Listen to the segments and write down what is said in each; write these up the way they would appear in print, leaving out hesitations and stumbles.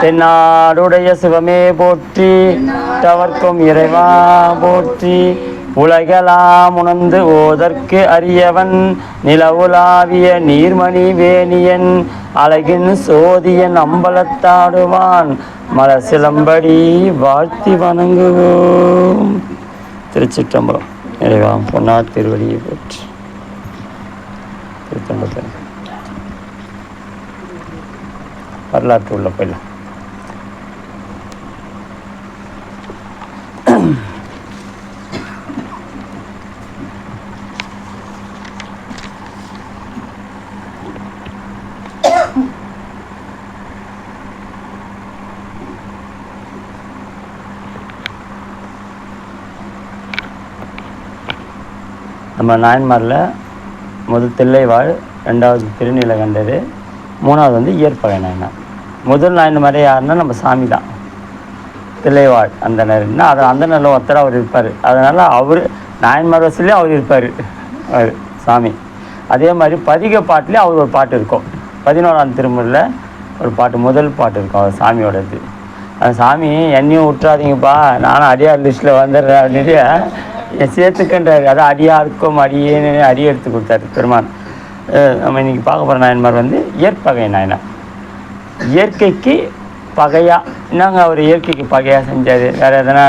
தென்னாடுடைய சிவமே போற்றி, தவர்க்கும் இறைவா போற்றி. உலகெல்லாம் உணர்ந்து ஓதற்கு அரியவன், நிலவுலாவிய நீர்மணி வேணியன், அழகின் சோதியன் அம்பலத்தாடுவான், மலர் சிலம்படி வாழ்த்தி வணங்குவோம். திருச்சிற்றம்பலம். இறைவா பொன்னார் திருவடியை போற்றி. திருத்தொண்டத்தில் வரலாற்று உள்ள போயிடலாம். நம்ம நாயன்மாரில் முதல் தில்லைவாழ், ரெண்டாவது திருநீலகண்டர், மூணாவது வந்து இயற்பகை நாயனார். முதல் நாயன்மாரே யாருன்னா நம்ம சாமி தான். தில்லைவாழ் அந்தனர்னா அது அந்தனரில் ஒருத்தர் அவர் இருப்பார். அதனால் அவர் நாயன்மார் வசூலேயே அவர் இருப்பார், அவர் சாமி. அதே மாதிரி பதிக பாட்டிலே அவர் ஒரு பாட்டு இருக்கும். 11ஆம் திருமுறையில் ஒரு பாட்டு, முதல் பாட்டு இருக்கும் அவர் சாமியோடது. அந்த சாமி என்னையும் விட்டுறாதீங்கப்பா, நானும் அடியார் லிஸ்ட்டில் வந்துடுறேன் அப்படின்ட்டு என் சேர்த்துக்கின்றார். அதான் அடியாருக்கும் அடியேன்னு அடி எடுத்து கொடுத்தாரு பெருமான். நம்ம இன்றைக்கி பார்க்க போகிற நாயன்மார் வந்து இயற்பகை நாயனார். இயற்கைக்கு பகையாக என்னங்க அவர் இயற்கைக்கு பகையாக செஞ்சார்? வேறு எதனா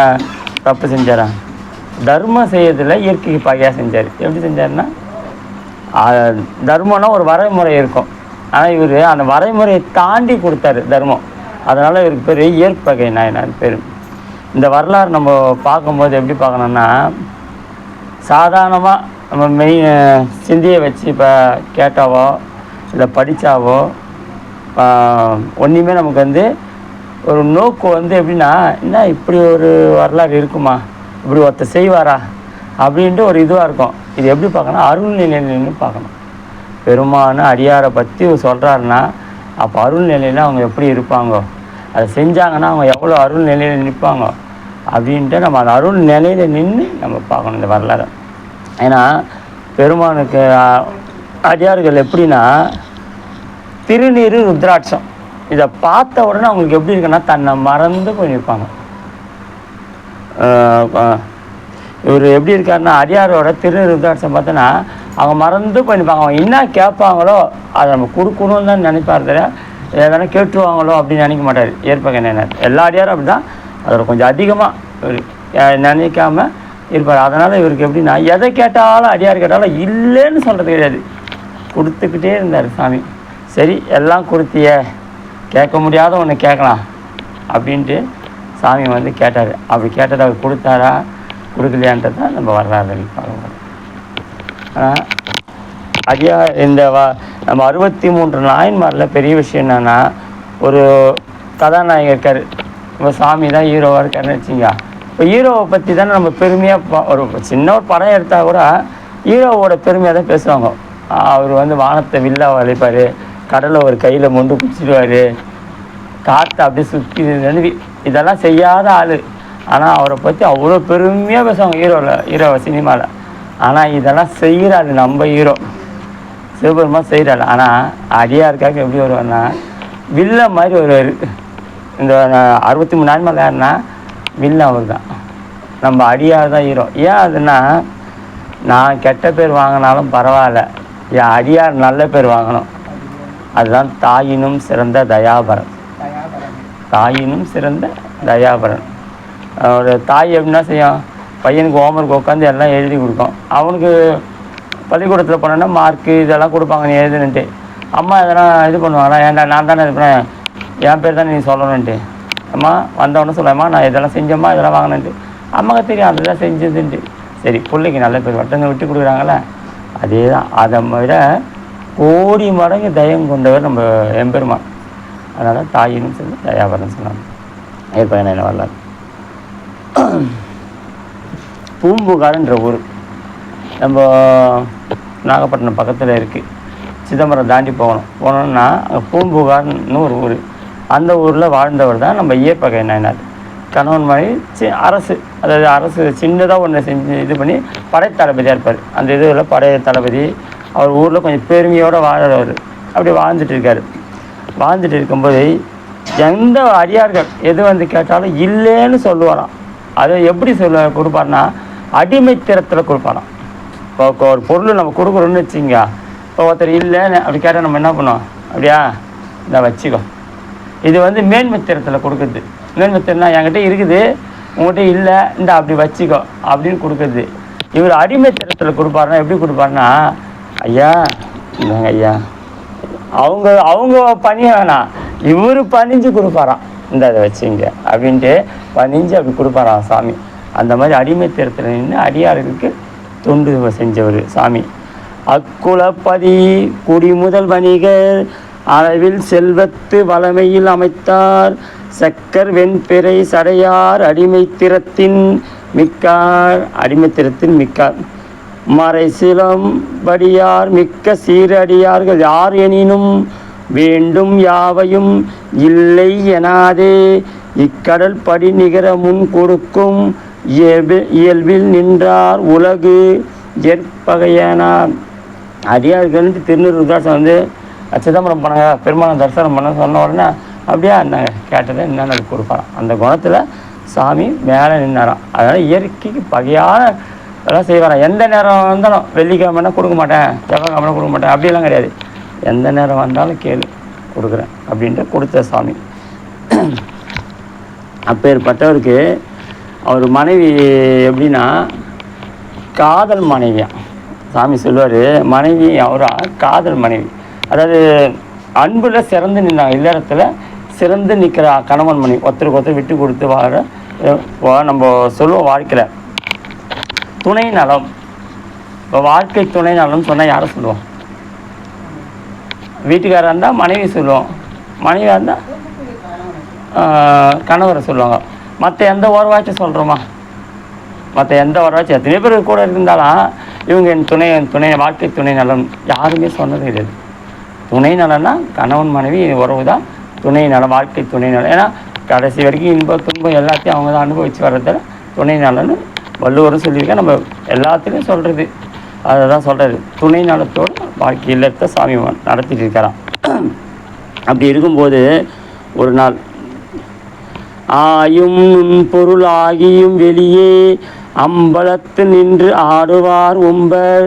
தப்பு செஞ்சாரா? தர்மம் செய்யறதில் இயற்கைக்கு பகையாக செஞ்சார். எப்படி செஞ்சார்னா, தர்மம்னா ஒரு வரைமுறை இருக்கும். ஆனால் இவர் அந்த வரைமுறையை தாண்டி கொடுத்தாரு தர்மம். அதனால் இவருக்கு பேர் இயற்பகை நாயனார் பேர். இந்த வரலாறு நம்ம பார்க்கும்போது எப்படி பார்க்கணுன்னா, சாதாரணமாக நம்ம சிந்தியை வச்சு இப்போ கேட்டாவோ இல்லை படித்தாவோ ஒன்றுமே நமக்கு வந்து ஒரு நோக்கு வந்து எப்படின்னா, என்ன இப்படி ஒரு வரலாறு இருக்குமா, இப்படி ஒருத்தர் செய்வாரா அப்படின்ட்டு ஒரு இதுவாக இருக்கும். இது எப்படி பார்க்கணும், அருள்நிலைன்னு பார்க்கணும். பெருமான அடியாரை பற்றி சொல்கிறாருன்னா அப்போ அருள்நிலையில் அவங்க எப்படி இருப்பாங்க, அதை செஞ்சாங்கன்னா அவங்க எவ்வளோ அருள்நிலையில் நிற்பாங்க அப்படின்ட்டு நம்ம அந்த அருள் நிலையில் நின்று நம்ம பார்க்கணும் இந்த வரலாறு. ஏன்னா பெருமானுக்கு அடியார்கள் எப்படின்னா, திருநீரு ருத்ராட்சம் இதை பார்த்த உடனே அவங்களுக்கு எப்படி இருக்குன்னா தன்னை மறந்து போய் நிற்பாங்க. இவர் எப்படி இருக்காருன்னா, அடியாரோட திருநீர் ருத்ராட்சம் பார்த்தோன்னா அவங்க மறந்து போய் நிற்பாங்க. அவங்க என்ன கேட்பாங்களோ அதை நம்ம கொடுக்கணும்னு தான் நினைப்பார். எதனா கேட்டுருவாங்களோ அப்படின்னு நினைக்க மாட்டார் இயற்பகை நாயனார். எல்லா அடியாரும் அப்படி தான், அதில் கொஞ்சம் அதிகமாக இவர் நினைக்காமல் இருப்பார். அதனால் இவருக்கு எப்படின்னா, எதை கேட்டாலும் அடியார் கேட்டாலும் இல்லைன்னு சொல்கிறது கிடையாது, கொடுத்துக்கிட்டே இருந்தார் சாமி. சரி எல்லாம் கொடுத்திய, கேட்க முடியாத ஒன்று கேட்கலாம் அப்படின்ட்டு சாமி வந்து கேட்டார். அப்படி கேட்டதை அவர் கொடுத்தாரா கொடுக்கலையான்றது தான் நம்ம வரலாறு பார்க்க. ஆனால் ஐயா இந்த நம்ம 63 நாயன்மாரில் பெரிய விஷயம் என்னென்னா, ஒரு கதாநாயகர் இருக்கார், இப்போ சாமி தான் ஹீரோவாக இருக்காருன்னு வச்சுங்க. இப்போ ஹீரோவை பற்றி தானே நம்ம பெருமையாக ஒரு சின்ன ஒரு படம் எடுத்தால் கூட ஹீரோவோட பெருமையாக தான் பேசுவாங்க. அவர் வந்து வானத்தை வில்லா வளைப்பார், கடலை ஒரு கையில் மொண்டு பிடிச்சிடுவார், காற்றை அப்படியே சுற்றி நழுவி, இதெல்லாம் செய்யாத ஆள். ஆனால் அவரை பற்றி அவ்வளோ பெருமையாக பேசுவாங்க ஹீரோவை சினிமாவில். ஆனால் இதெல்லாம் செய்கிறாரு நம்ம ஹீரோ சிவபெருமான் செய்கிறாரு. ஆனால் அடியாருக்காக எப்படி வருவார்னா வில்ல மாதிரி வருவார். இந்த 63 நாயன்மாரில் யாருன்னா வில்ல அவர் தான், நம்ம அடியார் தான் ஹீரோ. ஏன் அதுன்னா, நான் கெட்ட பேர் வாங்கினாலும் பரவாயில்ல, என் அடியார் நல்ல பேர் வாங்கணும். அதுதான் தாயினும் சிறந்த தயாபரன். தாயினும் சிறந்த தயாபரன். ஒரு தாய் எப்படின்னா செய்யும், பையனுக்கு ஹோம்ஒர்க் உட்காந்து எல்லாம் எழுதி கொடுக்கும். அவனுக்கு பள்ளிக்கூடத்தில் போனோன்னா மார்க்கு இதெல்லாம் கொடுப்பாங்க, நீ எழுதுன்ட்டு. அம்மா எதனா இது பண்ணுவாங்களா, ஏன்டா நான் தானே இது பண்ணேன், என் பேர் தானே நீ சொல்லணுன்ட்டு. அம்மா வந்தவொடனே சொல்லம்மா நான் இதெல்லாம் செஞ்சம்மா இதெல்லாம் வாங்கினேன்ட்டு. அம்மாவுக்கு தெரியும் அதெல்லாம் செஞ்சதுன்ட்டு. சரி பிள்ளைக்கு நல்ல பேர் வட்டங்க விட்டு கொடுக்குறாங்களே, அதே தான். அதை விட கோடி மடங்கு தயம் கொண்டவர் நம்ம எம்பெருமான். அதனால் தாயினும் சொல்லி தயாபரன் சொன்னாங்க. ஏற்பயன் என்ன வரலாறு. பூம்புகார்ன்ற ஊர் நம்ம நாகப்பட்டினம் பக்கத்தில் இருக்குது. சிதம்பரம் தாண்டி போனோம்னா அங்கே பூம்புகார்னு ஒரு ஊர். அந்த ஊரில் வாழ்ந்தவர் தான் நம்ம இயற்பகை நாயனார். கணவன் மாதிரி அரசு, அதாவது அரசு சின்னதாக ஒன்று செஞ்சு இது பண்ணி படைத்தளபதியாக இருப்பார். அந்த இதில் படைய தளபதி. அவர் ஊரில் கொஞ்சம் பெருமையோடு வாழறவர். அப்படி வாழ்ந்துட்டு இருக்கார். வாழ்ந்துட்டு இருக்கும்போது எந்த அடியார்கள் எது வந்து கேட்டாலும் இல்லைன்னு சொல்லுவாராம். அதை எப்படி கொடுப்பாருன்னா அடிமைத்திறத்தில் கொடுப்பாராம். இப்போ ஒரு பொருள் நம்ம கொடுக்குறோன்னு வச்சுங்க, இப்போ ஒருத்தர் இல்லைன்னு அப்படி கேட்டால் நம்ம என்ன பண்ணோம், அப்படியா இதை வச்சுக்கோ. இது வந்து மேன்மைத்திறத்தில் கொடுக்குறது. மேன்மைத்திறனா என்கிட்ட இருக்குது, உங்கள்கிட்ட இல்லை, இந்த அப்படி வச்சுக்கோ அப்படின்னு கொடுக்குறது. இவர் அடிமைத்திறத்தில் கொடுப்பாருன்னா எப்படி கொடுப்பாருன்னா, ஐயா இல்லைங்க ஐயா, அவங்க பணிய வேணாம், இவர் பணிஞ்சு கொடுப்பாராம், இந்த அதை வச்சுங்க அப்படின்ட்டு பணிஞ்சு அப்படி கொடுப்பாராம் சாமி. அந்த மாதிரி அடிமைத்திறத்தில் நின்று அடியார்களுக்கு தொண்டு செஞ்சவர் சாமி. அக்குலப்பதி குடிமுதல் வணிகர் அளவில் செல்வத்து வளமையில் அமைத்தார் சக்கர் வெண்பிறை சடையார் அடிமைத்திறத்தின் மிக்கார். அடிமைத்திறத்தின் மிக்கார் மறை சிலம்படியார் மிக்க சீரடியார்கள் யார் எனினும் வேண்டும் யாவையும் இல்லை எனாதே இக்கடல் படி நிகர முன் கொடுக்கும் இயல்பில் நின்றார் உலகு ஏற்பகையானார். அடியார்கள் திருநூறு ருத்ராட்சம் வந்து சிதம்பரம் போனாங்க, பெருமானை தரிசனம் பண்ண சொன்ன உடனே அப்படியே இருந்தாங்க, கேட்டதை என்னென்ன கொடுப்பாராம். அந்த குணத்தில் சாமி மேலே நின்னாராம். அதனால் இயற்கைக்கு பகையான எல்லாம் செய்வாராம். எந்த நேரம் வந்தாலும், வெள்ளிக்கிழமைனா கொடுக்க மாட்டேன், செவ்வாய்க்கிழமைனா கொடுக்க மாட்டேன் அப்படிலாம் கிடையாது. எந்த நேரம் வந்தாலும் கேளு கொடுக்குறேன் அப்படின்ட்டு கொடுத்த சாமி. அப்பேற்பட்டவருக்கு அவர் மனைவி எப்படின்னா காதல் மனைவியா சாமி சொல்லுவார். மனைவி அவரா காதல் மனைவி, அதாவது அன்பில் சிறந்து நின்றாங்க. இல்லறத்தில் சிறந்து நிற்கிற கணவன் மனைவி, ஒருத்தருக்கு ஒருத்தர் விட்டு கொடுத்து வாழ நம்ம சொல்லுவோம். வாழ்க்கையில் துணை நலம், இப்போ வாழ்க்கை துணை நலம்னு சொன்னால் யாரை சொல்லுவோம்? வீட்டுக்காரராக இருந்தால் மனைவி சொல்லுவோம், மனைவியாக இருந்தால் கணவரை சொல்லுவாங்க. மற்ற எந்த ஓரவாச்சும் சொல்கிறோமா? மற்ற எந்த ஓரவாச்சும் எத்தனை பேர் கூட இருந்தாலும் இவங்க என் துணை வாழ்க்கை துணை நலம் யாருமே சொன்னது கிடையாது. துணை நலன்னா கணவன் மனைவி உறவு தான் துணை நலம், வாழ்க்கை துணை நலம். ஏன்னா கடைசி வரைக்கும் இன்ப துன்பம் எல்லாத்தையும் அவங்க தான் அனுபவித்து வர்றதில் துணை நலன்னு வள்ளுவரும் சொல்லியிருக்கேன். நம்ம எல்லாத்துலேயும் சொல்கிறது அதை தான் சொல்கிறாரு. துணை நலத்தோடு வாழ்க்கை இல்லத்தை சாமி நடத்திட்டு இருக்கிறான். அப்படி இருக்கும்போது ஒரு நாள் ஆயும் பொருள் ஆகியும் வெளியே அம்பலத்து நின்று ஆடுவார் உம்பர்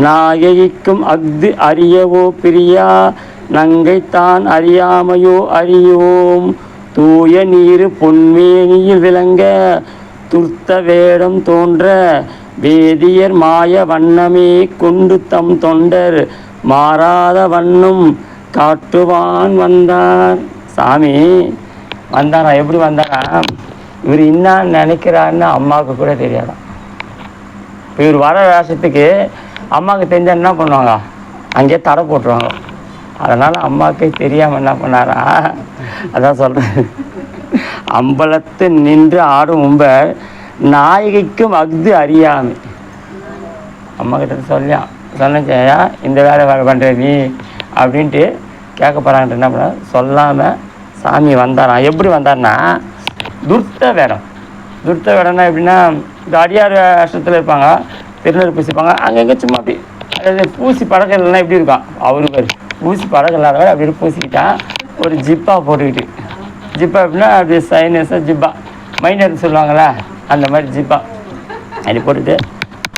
நாயகிக்கும் அஃது அறியவோ பிரியா நங்கைத்தான் அறியாமையோ அறியோம் தூய நீர் பொன்மேனியில் விளங்க துர்த்த வேடம் தோன்ற வேதியர் மாய வண்ணமே கொண்டு தம் தொண்டர் மாறாத வண்ணம் காட்டுவான் வந்தார். சாமி வந்தாரா? எப்படி வந்தாரா? இவர் இன்னான்னு நினைக்கிறான்னு அம்மாவுக்கு கூட தெரியாதான். இப்போ இவர் வர வேஷத்துக்கு அம்மாவுக்கு தெரிஞ்சால் என்ன பண்ணுவாங்க, அங்கேயே தடை போட்டுருவாங்க. அதனால் அம்மாவுக்கே தெரியாமல் என்ன பண்ணாரா, அதான் சொல்கிறேன். அம்பலத்து நின்று ஆடும் உம்பர் நாயகிக்கும் அஃது அறியாமை. அம்மா கிட்ட சொன்னச்சையா இந்த வேலை பண்ணுற நீ அப்படின்ட்டு கேட்க போகிறான்ட்டு என்ன பண்ண சொல்லாமல் சாமி வந்தாராம். எப்படி வந்தார்னா துர்த்த வேடம். துர்த்த வேடம்னா எப்படின்னா, இந்த அடியார் வேஷத்தில் இருப்பாங்க, திருநெல் பூசிப்பாங்க, அங்கங்கே சும்மா அப்படி அதாவது பூசி பழக்கம் இல்லைன்னா எப்படி இருக்கான் அவருக்கு, பூசி பழக்கம் இல்லாதவரை அப்படி பூசிக்கிட்டான். ஒரு ஜிப்பா போட்டுக்கிட்டு, ஜிப்பா எப்படின்னா அப்படி சைனஸாக ஜிப்பா மைனர்னு சொல்லுவாங்களே அந்த மாதிரி ஜிப்பா அப்படி போட்டுட்டு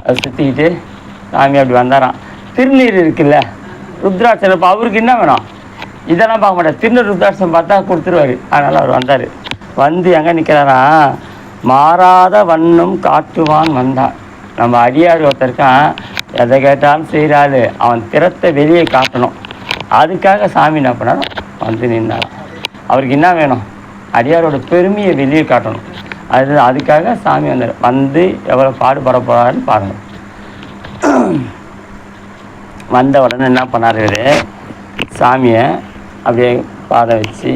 அதை சுற்றிக்கிட்டு சாமி அப்படி வந்தாராம். திருநீர் இருக்குல்ல, ருத்ராட்சம். இப்போ அவருக்கு என்ன வேணும் இதெல்லாம் பார்க்க மாட்டார், திருநீர் ருத்ராட்சம் பார்த்தா கொடுத்துருவார். அதனால் அவர் வந்தார். வந்து எங்கே நிற்கிறாரா, மாறாத வண்ணம் காட்டுவான் வந்தார். நம்ம அடியார் ஒருத்தருக்கான், எதை கேட்டாலும் செய்கிறாள், அவன் திறத்தை வெளியே காட்டணும். அதுக்காக சாமி என்ன பண்ணாலும் வந்து நின்றாராம். அவருக்கு என்ன வேணும், அடியாரோட பெருமையை வெளியே காட்டணும். அதுக்காக சாமி வந்தார். வந்து எவ்வளோ பாடுபட போகிறாருன்னு பாருங்கள். வந்த உடனே என்ன பண்ணார் இவர், சாமியை அப்படியே பாதம் வச்சு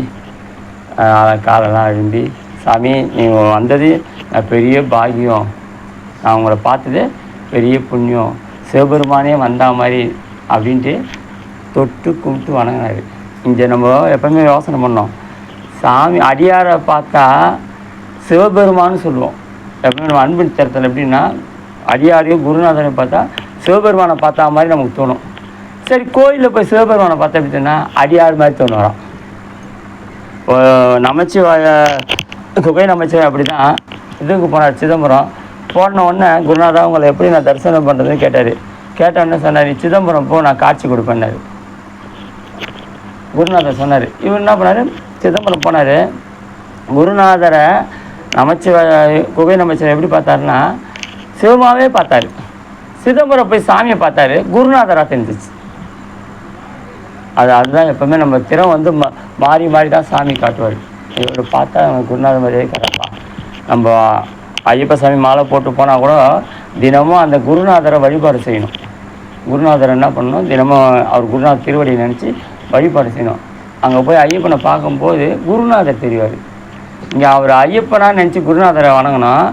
காலெல்லாம் அழும்பி, சாமி நீங்கள் வந்தது பெரிய பாக்கியம், நான் உங்களை பார்த்தது பெரிய புண்ணியம், சிவபெருமானே வந்தா மாதிரி அப்படின்ட்டு தொட்டு கும்பிட்டு வணங்கினார். இங்கே நம்ம எப்பவுமே யோசனை பண்ணோம், சாமி அடியாரை பார்த்தா சிவபெருமான்னு சொல்லுவோம். எப்பவுமே நம்ம அன்பின் தரத்தில் எப்படின்னா, அடியாரையும் குருநாதனை பார்த்தா சிவபெருமானை பார்த்தா மாதிரி நமக்கு தோணும். சரி, கோயிலில் போய் சிவபெருமானை பார்த்தா எப்படி சொன்னால் அடியார் மாதிரி தோணும் வரோம். இப்போ நமச்சிவாய குகை நமச்சிவாய் அப்படி தான் இதுக்கு போனார் சிதம்பரம். போன உடனே குருநாதா உங்களை எப்படி நான் தரிசனம் பண்ணுறதுன்னு கேட்டார். கேட்டோடனே சொன்னார், சிதம்பரம் போ, நான் காட்சி கொடுப்பேன்னாரு. குருநாதர் சொன்னார். இவர் என்ன பண்ணார், சிதம்பரம் போனார். குருநாதரை நமச்சிவாய குகை நமச்சிவாய் எப்படி பார்த்தாருன்னா சிவமாகவே பார்த்தாரு. சிதம்பரம் போய் சாமியை பார்த்தாரு, குருநாதராக தெரிஞ்சிச்சு. அதுதான் எப்போவுமே நம்ம திறம் வந்து மாறி மாறி தான் சாமி காட்டுவார். இவர் பார்த்தா குருநாதர் மாதிரியே கிடப்பா. நம்ம ஐயப்ப சாமி மாலை போட்டு போனால் கூட தினமும் அந்த குருநாதரை வழிபாடு செய்யணும். குருநாதர் என்ன பண்ணணும், தினமும் அவர் குருநாதர் திருவடியை நினச்சி வழிபாடு செய்யணும். அங்கே போய் ஐயப்பனை பார்க்கும்போது குருநாதர் தெரிவார். இங்கே அவர் ஐயப்பனாக நினச்சி குருநாதரை வணங்கணும்.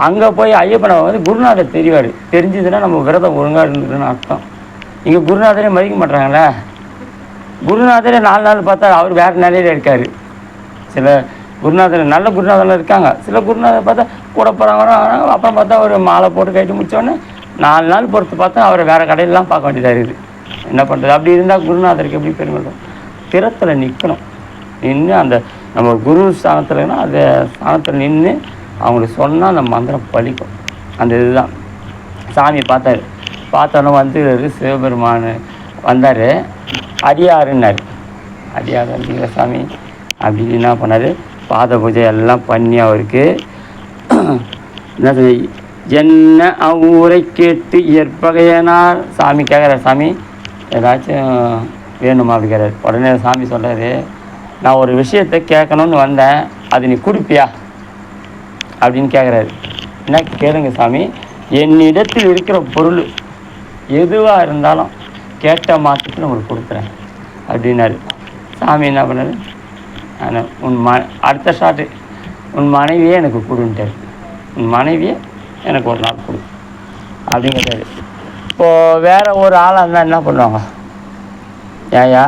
அங்கே போய் ஐயப்பனை வந்து குருநாதர் தெரிவார். தெரிஞ்சதுன்னா நம்ம விரதம் ஒழுங்காக இருந்ததுன்னு அர்த்தம். இங்கே குருநாதரே மதிக்க மாட்டாங்களே. குருநாதரே 4 நாள் பார்த்தா அவர் வேறு நிலையில் இருக்கார். சில குருநாதர் நல்ல குருநாதரில் இருக்காங்க. சில குருநாதர் பார்த்தா கூட போகிறாங்க, அப்புறம் பார்த்தா ஒரு மாலை போட்டு கட்டி முடித்தோடனே 4 நாள் பொறுத்து பார்த்தா அவரை வேறு கடையிலலாம் பார்க்க வேண்டியதாக இருக்குது. என்ன பண்ணுறது? அப்படி இருந்தால் குருநாதருக்கு எப்படி பெருமை? திறத்தில் நிற்கணும். நின்று அந்த நம்ம குரு ஸ்தானத்துலன்னா அந்த ஸ்தானத்தில் நின்று அவங்களுக்கு சொன்னால் அந்த மந்திரம் பலிக்கும். அந்த இதுதான் சாமியை பார்த்தாரு. பார்த்தோன்னே வந்து சிவபெருமான் வந்தார். அடியாருன்னார். அடியார் அப்படிங்கிற சாமி அப்படின்னு என்ன பண்ணார், பாத பூஜை எல்லாம் பண்ணி அவருக்கு என்ன என்ன ஊரை கேட்டு ஏற்பகையனார் சாமி கேட்குறார். சாமி ஏதாச்சும் வேணுமா அப்படி கேட்குறாரு. உடனே சாமி சொல்கிறாரு, நான் ஒரு விஷயத்தை கேட்கணுன்னு வந்தேன், அது நீ கொடுப்பியா அப்படின்னு கேட்குறாரு. என்ன கேளுங்க சாமி, என்னிடத்தில் இருக்கிற பொருள் எதுவாக இருந்தாலும் கேட்ட மாற்றத்தில் உங்களுக்கு கொடுக்குறேன் அப்படின்னாரு. சாமி என்ன பண்ணாரு, அடுத்த ஷாட்டு உன் மனைவியே எனக்கு கொடுன்ட்டார். உன் மனைவியே எனக்கு ஒரு நாள் கொடு அப்படின்னு கேட்டார். இப்போது வேறு ஒரு ஆளாக இருந்தால் என்ன பண்ணுவாங்க, ஏயா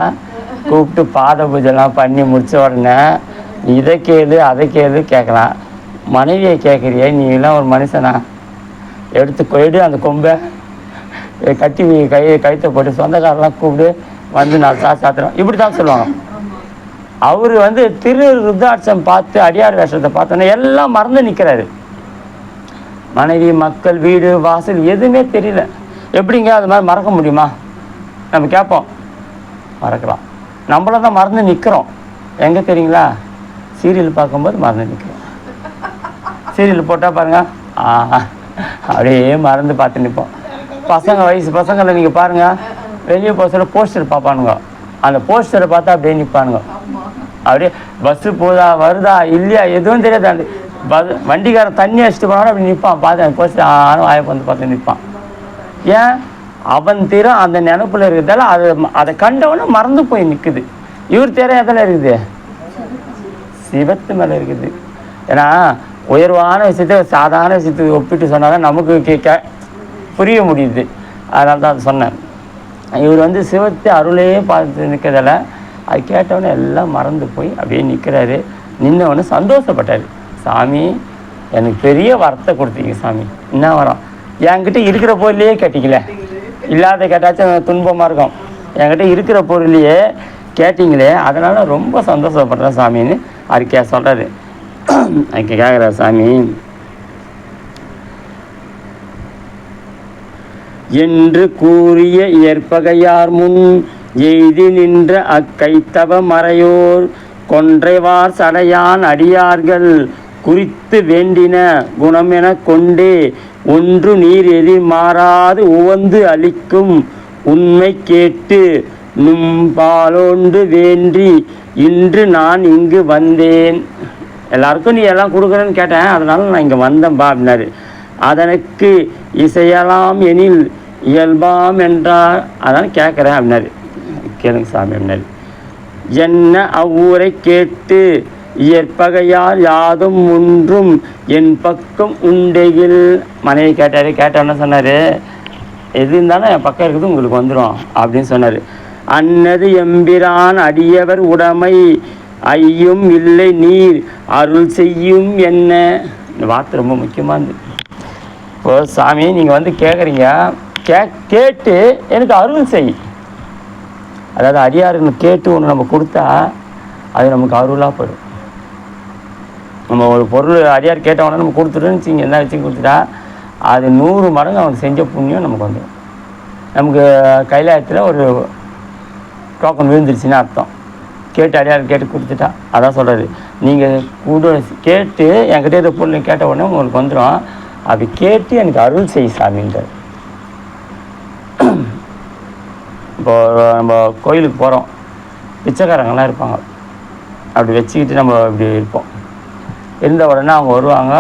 கூப்பிட்டு பாத பூஜைலாம் பண்ணி முடித்த உடனே இதை கேளு அதை கேளு கேட்கலாம். மனைவியை கேட்குறியே, நீ எல்லாம் ஒரு மனுஷனா? எடுத்து போயிடு, அந்த கொம்பை கட்டி கழுத்தை போட்டு சொந்தக்காரெலாம் கூப்பிட்டு வந்து நான் சாத்துறோம் இப்படி தான் சொல்லுவாங்க. அவர் வந்து திரு ருத்ராட்சம் பார்த்து அடியார் வேஷத்தை பார்த்தோன்னே எல்லாம் மறந்து நிற்கிறாரு. மனைவி, மக்கள், வீடு, வாசல் எதுவுமே தெரியல. எப்படிங்க அது மாதிரி மறக்க முடியுமா? நம்ம கேட்போம், மறக்கலாம். நம்மள தான் மறந்து நிற்கிறோம். எங்கே தெரியுங்களா? சீரியல் பார்க்கும்போது மறந்து நிற்கிறோம். சீரியல் போட்டால் பாருங்கள், அப்படியே மறந்து பார்த்து நிற்போம். பசங்க வயசு பசங்களை நீங்கள் பாருங்கள், வெளியே போக சொல்ல போஸ்டர் பார்ப்பானுங்க. அந்த போஸ்டரை பார்த்தா அப்படியே நிற்பானுங்க. அப்படியே பஸ்ஸு போதா வருதா இல்லையா எதுவும் தெரியாது. அந்த வண்டிக்காரன் தண்ணி அடிச்சுட்டு போனாலும் அப்படி நிற்பான். பார்த்து அந்த போஸ்டர் ஆனும் வாய்ப்பு வந்து பார்த்து நிற்பான். ஏன்? அவன் தீரம் அந்த நினப்பில் இருக்கிறதால அதை கண்டவொன்னே மறந்து போய் நிற்குது. இவர் தேர எதில் இருக்குது? சிவத்து மேலே இருக்குது. ஏன்னா உயர்வான விஷயத்தை சாதாரண விஷயத்தை ஒப்பிட்டு சொன்னாதான் நமக்கு கேட்க புரிய முடியுது. அதனால தான் அது சொன்னேன். இவர் வந்து சிவத்தை அருளே பார்த்து நிற்கிறதால அது கேட்டவொடனே எல்லாம் மறந்து போய் அப்படியே நிற்கிறாரு. நின்னவொடனே சந்தோஷப்பட்டார். சாமி எனக்கு பெரிய வரத்தை கொடுத்தீங்க சாமி. என்ன வரம்? என்கிட்ட இருக்கிற பொருளையே கேட்டிங்களே, இல்லாத கேட்டாச்சும் துன்பமாக இருக்கும். என்கிட்ட இருக்கிற பொருளையே கேட்டிங்களே, அதனால் ரொம்ப சந்தோஷப்படுறேன் சாமின்னு அதுக்கே சொல்கிறாரு. அதுக்கு கேட்குறாரு சாமி, என்று கூறிய ஏற்பகையார் முன் எய்தி நின்ற அக்கைத்தவ மறையோர் கொன்றைவார் சடையான் அடியார்கள் குறித்து வேண்டின குணமென கொண்டே ஒன்று நீர் எதிர் மாறாது உவந்து அளிக்கும் உண்மை கேட்டு நும்பாலோண்டு வேண்டி இன்று நான் இங்கு வந்தேன். எல்லாருக்கும் நீ எல்லாம் கொடுக்குறேன்னு கேட்டேன், அதனால நான் இங்கே வந்தேன்பா அப்படின்னாரு. அதனுக்கு இசையலாம் எனில் இயல்பாம் என்றார், அதனால் கேட்குறேன் அப்படின்னாரு. கேளுங்க சாமி அப்படின்னாரு. என்ன அவ்வூரை கேட்டு இயற்பகையால் யாதும் ஒன்றும் என் பக்கம் உண்டையில். மனைவி கேட்டார். கேட்டோன்னு சொன்னார், எது இருந்தாலும் என் பக்கம் இருக்குது உங்களுக்கு வந்துடும் அப்படின்னு சொன்னார். அன்னது எம்பிரான் அடியவர் உடைமை ஐயும் இல்லை நீர் அருள் செய்யும் என்ன. இந்த வார்த்தை ரொம்ப முக்கியமானது. இப்போது சாமி நீங்கள் வந்து கேட்குறீங்க, கேட்டு எனக்கு அருள் செய். அதாவது அடியாருன்னு கேட்டு ஒன்று நம்ம கொடுத்தா அது நமக்கு அருளாக போயிடும். நம்ம ஒரு பொருள் அடியார் கேட்டவொடனே நம்ம கொடுத்துட்டோன்னு வச்சுங்க, என்ன வச்சு கொடுத்துட்டா அது 100 மடங்கு அவனுக்கு செஞ்ச புண்ணியம் நமக்கு வந்துடும். நமக்கு கைலாயத்தில் ஒரு டோக்கன் விழுந்துருச்சுன்னு அர்த்தம். கேட்டு அடியார் கேட்டு கொடுத்துட்டா, அதான் சொல்கிறது, நீங்கள் கூட கேட்டு என்கிட்ட இதை பொருள் கேட்ட உடனே உங்களுக்கு வந்துடும், அப்படி கேட்டு எனக்கு அருள் செய் சாமின்றார். இப்போ நம்ம கோயிலுக்கு போகிறோம், பிச்சைக்காரங்கெல்லாம் இருப்பாங்க, அப்படி வச்சுக்கிட்டு நம்ம இப்படி இருப்போம். இருந்த உடனே அவங்க வருவாங்க,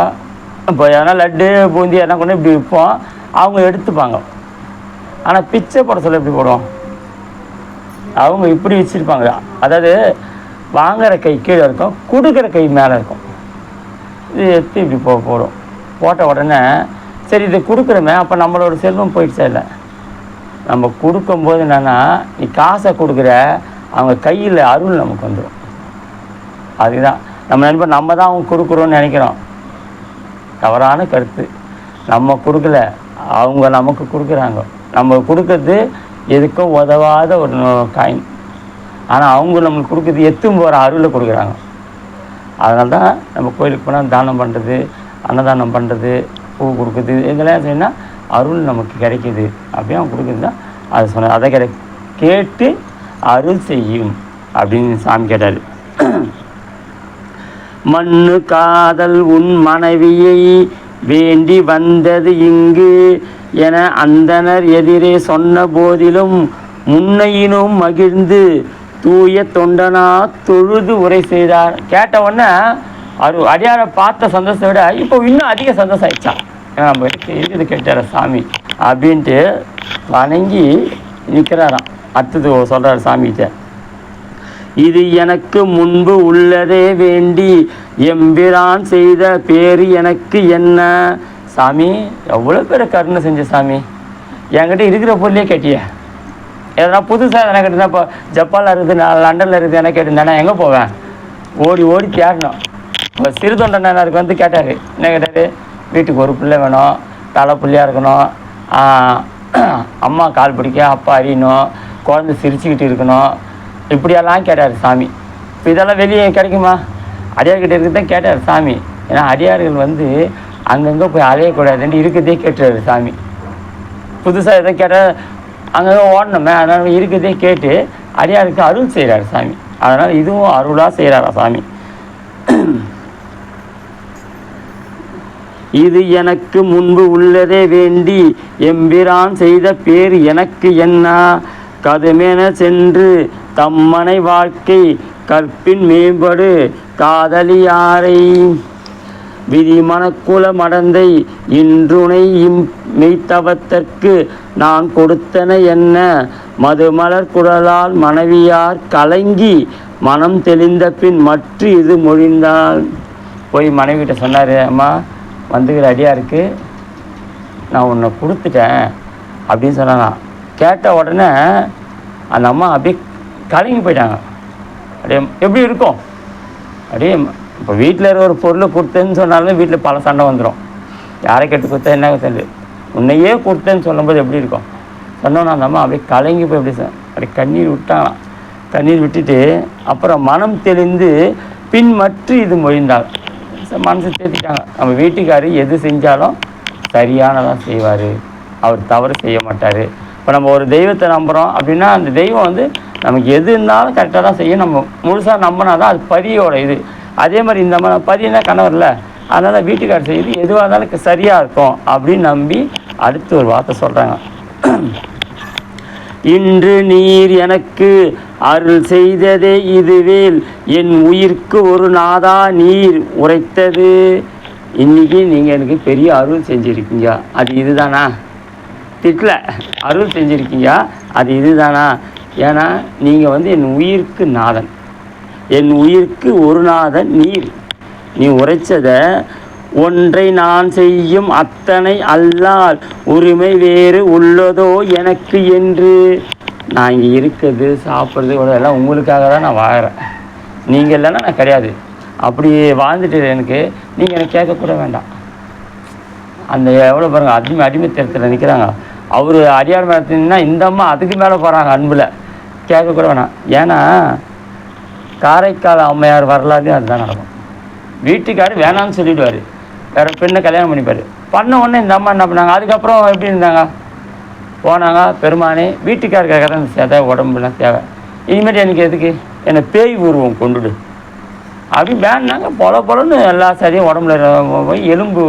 இப்போ எதனா லட்டு பூந்தி எதனா கொண்டு இப்படி விற்போம், அவங்க எடுத்துப்பாங்க. ஆனால் பிச்சை போட சொல்ல எப்படி போடுவோம்? அவங்க இப்படி வச்சுருப்பாங்க, அதாவது வாங்குகிற கை கீழே இருக்கும், கொடுக்குற கை மேலே இருக்கும். இது எடுத்து இப்படி போடும். போட்ட உடனே சரி இது கொடுக்குறோமே, அப்போ நம்மளோட செல்வம் போயிடுச்சா? இல்லை, நம்ம கொடுக்கும்போது என்னென்னா, நீ காசை கொடுக்குற, அவங்க கையில் அருள் நமக்கு வந்துடும். அதுதான் நம்ம நினைப்போம், நம்ம தான் அவங்க கொடுக்குறோன்னு நினைக்கிறோம். தவறான கருத்து. நம்ம கொடுக்கல, அவங்க நமக்கு கொடுக்குறாங்க. நம்ம கொடுக்கறது எதுக்கும் உதவாத ஒரு காயின், ஆனால் அவங்க நம்மளுக்கு கொடுக்குறது எத்தும் போகிற அருளை கொடுக்குறாங்க. அதனால தான் நம்ம கோயிலுக்கு போனால் தானம் பண்ணுறது, அன்னதானம் பண்ணுறது, பூ கொடுக்குறது, இதெல்லாம் செய்யணும்னா அருள் நமக்கு கிடைக்கிது. அப்படியே அவன் கொடுக்குறது தான் அதை சொன்ன. அதை கேட்டு அருள் செய்யும் அப்படின்னு சாமி கேட்டார். மண்ணு காதல் உன் மனைவியை வேண்டி வந்தது இங்கு என அந்தனர் எதிரே சொன்ன போதிலும் முன்னையினும் மகிழ்ந்து தூய தொண்டனா தொழுது உரை செய்தார். கேட்ட உடனே அடியாரை பார்த்த சந்தோஷத்தை விட இப்போ இன்னும் அதிக சந்தோஷம் ஆயிடுச்சான். ஏன்னா நம்ம இருக்குது கேட்டார சாமி அப்படின்ட்டு வணங்கி நிற்கிறாராம். அடுத்தது சொல்கிறார் சாமிகிட்ட, இது எனக்கு முன்பு உள்ளதே வேண்டி எம்பிரான் செய்த பேரு எனக்கு என்ன? சாமி எவ்வளோ பேரை கருணை செஞ்ச சாமி, என்கிட்ட இருக்கிற பொருளே கேட்டிய, எதனா புதுசாக எதனா கேட்டிருந்தா, இப்போ ஜப்பானில் இருக்குது, நான் லண்டனில் இருக்குது, என்ன கேட்டிருந்தேன்னா எங்கே போவேன்? ஓடி ஓடி தேடணும். இப்போ சிறு தொண்டனாருக்கு வந்து கேட்டார், என்ன கேட்டார்? வீட்டுக்கு ஒரு பிள்ளை வேணும், தலை பிள்ளையாக இருக்கணும், அம்மா கால் பிடிக்க, அப்பா அறியணும், குழந்தை சிரிச்சுக்கிட்டு இருக்கணும், இப்படியெல்லாம் கேட்டார் சாமி. இப்போ இதெல்லாம் வெளியே கிடைக்குமா? அடியார்கிட்ட இருக்கிறது தான் கேட்டார் சாமி. ஏன்னா அடியார்கள் வந்து அங்கங்கே போய் அலையக்கூடாதுன்னு இருக்கிறதே கேட்டுறாரு சாமி. புதுசாக எதை கேட்டால் அங்கங்கே ஓடணுமே, அதனால் இருக்கிறதே கேட்டு அடியாருக்கு அருள் செய்கிறார் சாமி. அதனால் இதுவும் அருளாக செய்கிறாரா சாமி. இது எனக்கு முன்பு உள்ளதே வேண்டி எம்பிரான் செய்த பேர் எனக்கு என்ன? கதுமென சென்று தம்மனை வாழ்க்கை கற்பின் மேம்படு காதலியாரை விதி மனக்குல மடந்தை இன்றுனை மெய்த்தவத்தற்கு நான் கொடுத்தன என்ன? மதுமலர் குடலால் மனைவியார் கலங்கி மனம் தெளிந்த பின் மற்ற இது மொழிந்தாள். போய் மனைவிகிட்ட சொன்னார், அம்மா வந்துக்கிற அடியாருக்கு நான் உன்னை கொடுத்துட்டேன் அப்படின்னு சொன்னாங்க. கேட்ட உடனே அந்த அம்மா அப்படியே கலங்கி போயிட்டாங்க. அப்படியே எப்படி இருக்கும்? அப்படியே இப்போ வீட்டில் இருக்கிற ஒரு பொருளை கொடுத்தேன்னு சொன்னாலும் வீட்டில் பல சண்டை வந்துடும். யாரை கேட்டு கொடுத்தா என்ன சொல்லு, உன்னையே கொடுத்தேன்னு சொல்லும்போது எப்படி இருக்கும்? சொன்னோன்னா அந்த அம்மா அப்படியே கலங்கி போய் அப்படி கண்ணீர் விட்டாங்களாம். கண்ணீர் விட்டுட்டு அப்புறம் மனம் தெளிந்து பின் மற்ற இது மொழிந்தாள். மனசு தேத்திட்டாங்க. நம்ம வீட்டுக்காரு எது செஞ்சாலும் சரியானதான் செய்வார், அவர் தவறு செய்ய மாட்டார். இப்போ நம்ம ஒரு தெய்வத்தை நம்புகிறோம் அப்படின்னா அந்த தெய்வம் வந்து நமக்கு எது இருந்தாலும் கரெக்டாக தான் செய்யும். நம்ம முழுசாக நம்பினா தான் அது பதியோட இது. அதே மாதிரி இந்த மாதிரி பதினா கணவரில், அதனால் வீட்டுக்காரர் செய்யுது எதுவாக இருந்தாலும் சரியாக இருக்கும் அப்படின்னு நம்பி அடுத்து ஒரு வார்த்தை சொல்கிறாங்க. இன்று நீர் எனக்கு அருள் செய்ததே இதுவேல் என் உயிர்க்கு ஒரு நாதா நீர் உரைத்தது. இன்றைக்கி நீங்கள் எனக்கு பெரிய அருள் செஞ்சுருக்கீங்க, அது இதுதானா? திட்டல, அருள் செஞ்சுருக்கீங்க, அது இதுதானா? ஏன்னா நீங்கள் வந்து என் உயிருக்கு நாதன், என் உயிருக்கு ஒரு நாதன் நீர். நீ உரைச்சதை ஒன்றை நான் செய்யும் அத்தனை அல்லால் உரிமை வேறு உள்ளதோ எனக்கு என்று. நான் இங்கே இருக்கிறது சாப்பிட்றது எல்லாம் உங்களுக்காக தான் நான் வாழறேன், நீங்கள் இல்லைன்னா நான் கிடையாது. அப்படி வாழ்ந்துட்டு எனக்கு நீங்கள் எனக்கு கேட்கக்கூட வேண்டாம். அந்த எவ்வளோ பாருங்கள், அடிமைத்தரத்தில் நிற்கிறாங்க. அவர் அடியார் மேலே இந்த அம்மா அதுக்கு மேலே போகிறாங்க அன்பில், கேட்கக்கூட வேணாம். ஏன்னா காரைக்கால் அம்மையார் வரலாறுலையும் அதுதான் நடக்கும். வீட்டுக்காரர் வேணான்னு சொல்லிவிடுவார், வேறு பெண்ணை கல்யாணம் பண்ணிப்பார். பண்ண உடனே இந்த அம்மா என்ன பண்ணாங்க, அதுக்கப்புறம் எப்படி இருந்தாங்க, போனாங்க, பெருமானே வீட்டுக்காரருக்காக தான் சேதை உடம்புலாம் தேவை, இனிமேல் எனக்கு எதுக்கு, என்னை பேய் உருவம் கொண்டுடு அப்படி வேணாங்க. பொலன்னு எல்லா சதையும் உடம்புல போய் எலும்பு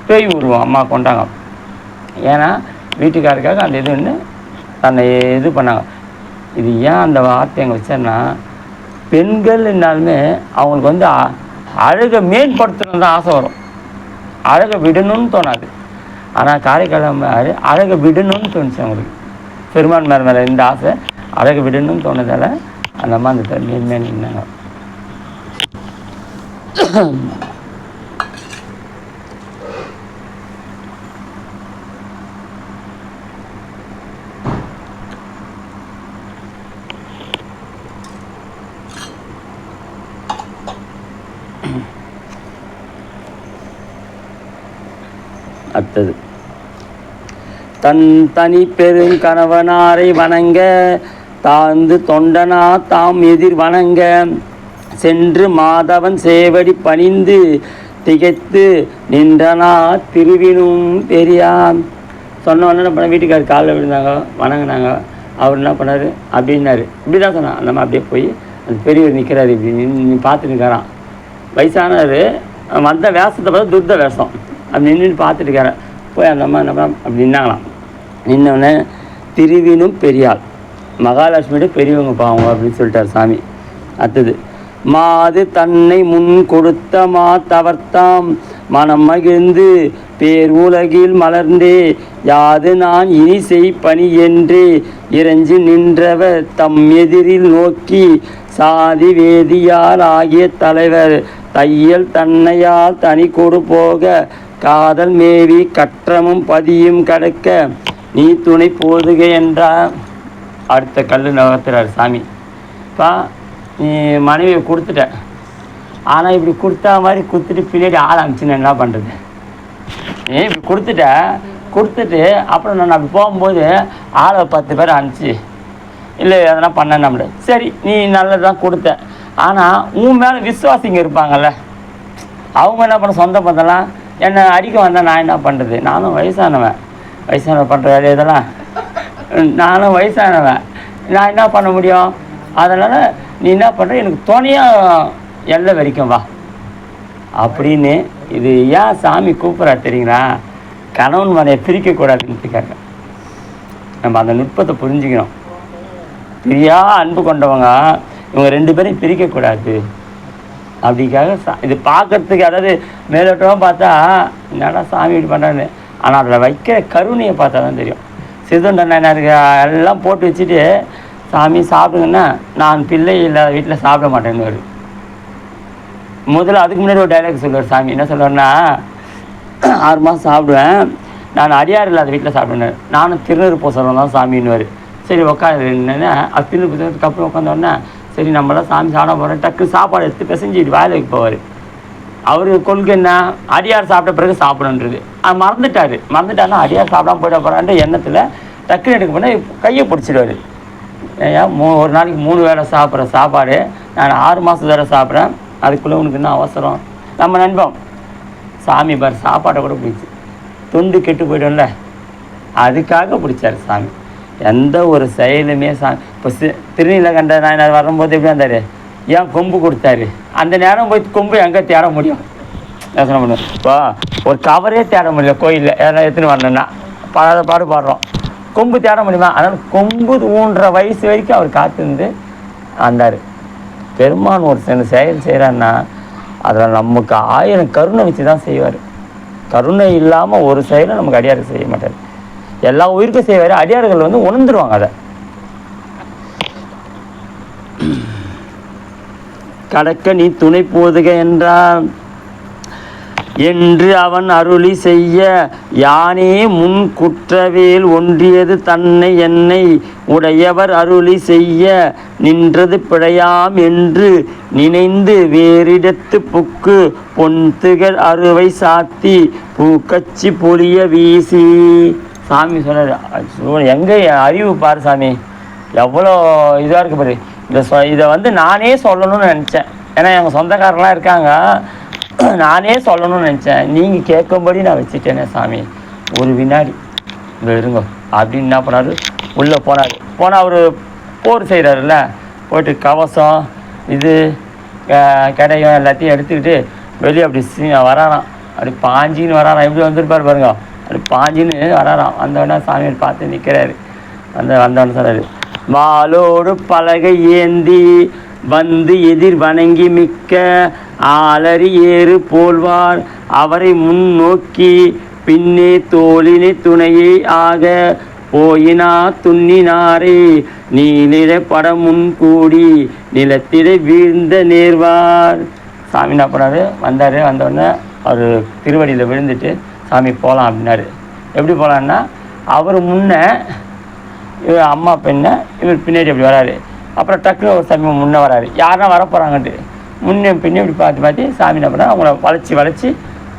பேய் உருவம் அம்மா கொண்டாங்க. ஏன்னா வீட்டுக்காரருக்காக அந்த இதுன்னு தன்னை இது பண்ணாங்க. இது ஏன் அந்த வார்த்தை எங்கே வச்சேன்னா, பெண்கள் என்னாலுமே அவங்களுக்கு வந்து அழகை மேம்படுத்தணுன்னு தான் ஆசை வரும், அழகை விடணும்னு தோணாது. ஆனால் காரைக்கால் அழகை விடணும்னு தோணுச்சு அவங்களுக்கு. பெருமான் மேலே இந்த ஆசை அழகை விடணும்னு தோணுதால அந்த அம்மா அந்த மேன்மேன் நின்னாங்க. அடுத்தது, தன் தனி பெருங்கணவனாரை வணங்க தாழ்ந்து தொண்டனா தாம் எதிர் வணங்க சென்று மாதவன் சேவடி பணிந்து திகைத்து நின்றனா திருவினும் பெரியான். சொன்ன உடனே என்ன பண்ண, வீட்டுக்காரர் காலில் விழுந்தாங்க, வணங்கினாங்க. அவர் என்ன பண்ணார் அப்படின்னாரு, இப்படி தான் சொன்னான். அந்த மாதிரி அப்படியே போய் அந்த பெரியவர் நிற்கிறாரு, இப்படி நின்று பார்த்துட்டு இருக்காரான். வயசானவர் வந்த வேஷத்தை பார்த்தா துர்த வேஷம், அப்படி நின்று பார்த்துட்டு இருக்காரு. போய் அந்த அம்மா என்ன பண்ண அப்படி நின்னாங்களாம். நின்னோடனே திருவினும் பெரியாள், மகாலட்சுமியோட பெரியவங்க பாவங்க அப்படின்னு சொல்லிட்டார் சாமி. அடுத்தது, மாது தன்னை முன் கொடுத்த மா தவர்த்தாம் மனம் மகிழ்ந்து பேர் உலகில் மலர்ந்தே யாது நான் இனி செய் பணி என்றே இறைஞ்சி நின்றவர் தம் எதிரில் நோக்கி சாதி வேதியார் ஆகிய தலைவர் தையல் தன்னையால் தனி கொடு போக காதல் மேவி கற்றமும் பதியும் கடக்க நீ துணை போதுக என்றார். அடுத்த கல் நகர்த்துறார் சாமி. இப்போ நீ மனைவியை கொடுத்துட்ட, ஆனால் இப்படி கொடுத்தா மாதிரி கொடுத்துட்டு பின்னாடி ஆள் அனுப்பிச்சுன்னு என்ன பண்ணுறது, நீ இப்படி கொடுத்துட்டு அப்புறம் நான் அப்படி போகும்போது ஆளை 10 பேர் அனுப்பிச்சி இல்லை அதெல்லாம் பண்ண நம்மள. சரி நீ நல்லது தான் கொடுத்த, ஆனால் உன் மேலே விசுவாசிங்க இருப்பாங்கள்ல, அவங்க என்ன பண்ண, சொந்த பந்தெல்லாம் என்னை அடிக்க வந்தால் நான் என்ன பண்ணுறது, நானும் வயசானவன் பண்ணுற வேலை இதெல்லாம், நானும் வயசானவன், நான் என்ன பண்ண முடியும், அதனால் நீ என்ன பண்ணுற, எனக்கு துணையாக எல்லை வரைக்கும் வா அப்படின்னு. இது ஏன் சாமி கூப்பிட்றா தெரியுங்களா, கணவன் மனையை பிரிக்கக்கூடாதுன்னு. நம்ம அந்த நுட்பத்தை புரிஞ்சுக்கணும். பிரியா அன்பு கொண்டவங்க இவங்க 2 பேரையும் பிரிக்கக்கூடாது அப்படிக்காக இது பார்க்கறதுக்கு, அதாவது மேலோட்டமாக பார்த்தா என்னடா சாமி இப்படி பண்ணுறான்னு, ஆனால் அதில் வைக்கிற கருணையை பார்த்தா தான் தெரியும். சிறுதொண்டன் என்ன இருக்கு எல்லாம் போட்டு வச்சுட்டு சாமி சாப்பிடுங்கன்னா நான் பிள்ளை இல்லாத வீட்டில் சாப்பிட மாட்டேன்னு வருது. முதல்ல அதுக்கு முன்னாடி ஒரு டைலாக் சொல்லுவார் சாமி. என்ன சொல்லுவார்னா, 6 மாதம் சாப்பிடுவேன், நான் அடியார் இல்லாத வீட்டில் சாப்பிடுவேன், நானும் திருநெற் பூசலம் தான் சாமின்னுவார். சரி உட்காந்து என்னென்னா அது திருநெற் பூசத்துக்கு அப்புறம் உட்காந்தோடனே சரி நம்மளாம் சாமி சாப்பிட போகிறோம், டக்கு சாப்பாடு எடுத்து பிசைஞ்சிட்டு வாயில் வைக்க போவார். அவர் கொள்கை என்ன, அடியார் சாப்பிட்ட பிறகு சாப்பிடன்றது. அது மறந்துட்டாருன்னா அடியார் சாப்பிடாம போயிட போகிறான்ற எண்ணத்தில் டக்குன்னு எடுக்க போனால் கையை பிடிச்சிடுவார். ஏன் ஒரு நாளைக்கு 3 வேளை சாப்பிட்ற சாப்பாடு நான் 6 மாதம் வேறு சாப்பிட்றேன், அதுக்குள்ளே உனக்கு என்ன அவசரம். நம்ம நண்பன் சாமி பார் சாப்பாட்டை கூட பிடிச்சி துண்டு கெட்டு போய்டும்ல, அதுக்காக பிடிச்சார் சாமி. எந்த ஒரு செயலுமே சாமி. இப்போ திருநீலகண்ட நாயனார் வரும்போது எப்படி வந்தார், ஏன் கொம்பு கொடுத்தாரு, அந்த நேரம் போய் கொம்பு எங்கே தேட முடியும், யோசனை பண்ணுவோம். இப்போ ஒரு கவரே தேட முடியல கோயிலில் எதனா எடுத்துன்னு வரணுன்னா பாடுறோம், கொம்பு தேட முடியுமா, அதனால் கொம்பு ஊன்ற வயசு வரைக்கும் அவர் காத்திருந்து வந்தார். பெருமான் ஒரு சில செயல் செய்கிறான்னா அதில் நமக்கு 1000 கருணை வச்சு தான் செய்வார். கருணை இல்லாமல் ஒரு செயலும் நமக்கு அடியாருக்கு செய்ய மாட்டார். எல்லா உயிருக்கும் செய்வார். அடியார்கள் வந்து உணர்ந்துருவாங்க அதை. கடக்க நீ துணை போதுக என்றான் என்று அவன் அருளி செய்ய யானே முன் குற்றவேல் ஒன்றியது தன்னை என்னை உடையவர் அருளி செய்ய நின்றது பிழையாம் என்று நினைந்து வேறிடத்து புக்கு பொன்துகள் அறுவை சாத்தி பூக்கச்சி பொலிய வீசி. சாமி சொன்னார், எங்கே அறிவு பாரு சாமி, எவ்வளோ இதாக இருக்கு பாரு, இதை வந்து நானே சொல்லணும்னு நினச்சேன். ஏன்னா எங்கள் சொந்தக்காரங்களாம் இருக்காங்க, நானே சொல்லணும்னு நினச்சேன். நீங்கள் கேட்கும்படி நான் வச்சுட்டேனே சாமி, ஒரு வினாடி இங்கே இருங்க அப்படின்னு என்ன பண்ணார், உள்ளே போனார். போனால் அவர் போர் செய்கிறாருல்ல, போய்ட்டு கவசம் இது கடையும் எல்லாத்தையும் எடுத்துக்கிட்டு வெளியே அப்படி வராராம். அப்படி பாஞ்சின்னு வராராம். எப்படி வந்துருப்பார் பாருங்க, அப்படி பாஞ்சின்னு வராராம். வந்தவொடனே சாமியை பார்த்து நிற்கிறாரு. வந்தவொடனே சொன்னார், வாளோடு பலகை ஏந்தி வந்து எதிர் வணங்கி மிக்க ஆளறி ஏறு போல்வார் அவரை முன் நோக்கி பின்னே தோளினை துணையை ஆக போயினா துண்ணினாரே நீலிட படம் முன் கூடி நிலத்திலே வீழ்ந்த நேர்வார். சாமி என்ன பண்ணார், வந்தார். வந்தோடனே அவர் திருவடியில் விழுந்துட்டு சாமி போகலாம் அப்படின்னாரு. எப்படி போகலான்னா, அவர் முன்னே இவர் அம்மா பெண்ணை, இவர் பின்னாடி அப்படி வராரு. அப்புறம் டக்குன்னு ஒரு சாமி முன்னே வராரு. யாருன்னா வரப்போகிறாங்கன்ட்டு முன்னே பின்னே இப்படி பார்த்து சாமி என்ன பண்ணால் அவங்கள வளைச்சி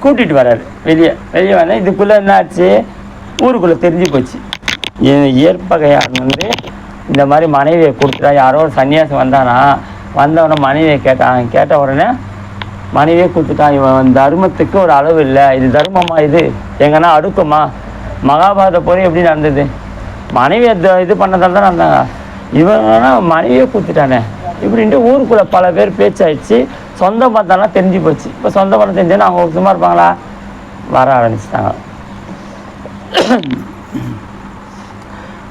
கூட்டிகிட்டு வராரு. வெளியே வந்தால் இதுக்குள்ளே என்ன ஆச்சு, ஊருக்குள்ளே தெரிஞ்சு போச்சு. ஏற்பகையார் வந்து இந்த மாதிரி மனைவியை கொடுத்துட்டா, யாரோ ஒரு சன்னியாசம் வந்தானா, வந்தவொடனே மனைவியை கேட்ட உடனே மனைவியை கொடுத்துட்டான். இவன் தர்மத்துக்கு ஒரு அளவு இல்லை, இது தர்மமா, இது எங்கன்னா அடுக்குமா? மகாபாரத போய் எப்படி நடந்தது, மனைவியை இது பண்ணதால் தான் நடந்தாங்க. இவனா மனைவியை கொடுத்துட்டானே இப்படின்ட்டு ஊருக்குள்ளே பல பேர் பேச்சாயிடுச்சு. சொந்த பந்தம்லாம் தெரிஞ்சு போச்சு. இப்போ சொந்த பந்தம் தெரிஞ்சோன்னா அவங்க சும்மா இருப்பாங்களா, வர ஆரம்பிச்சிட்டாங்க.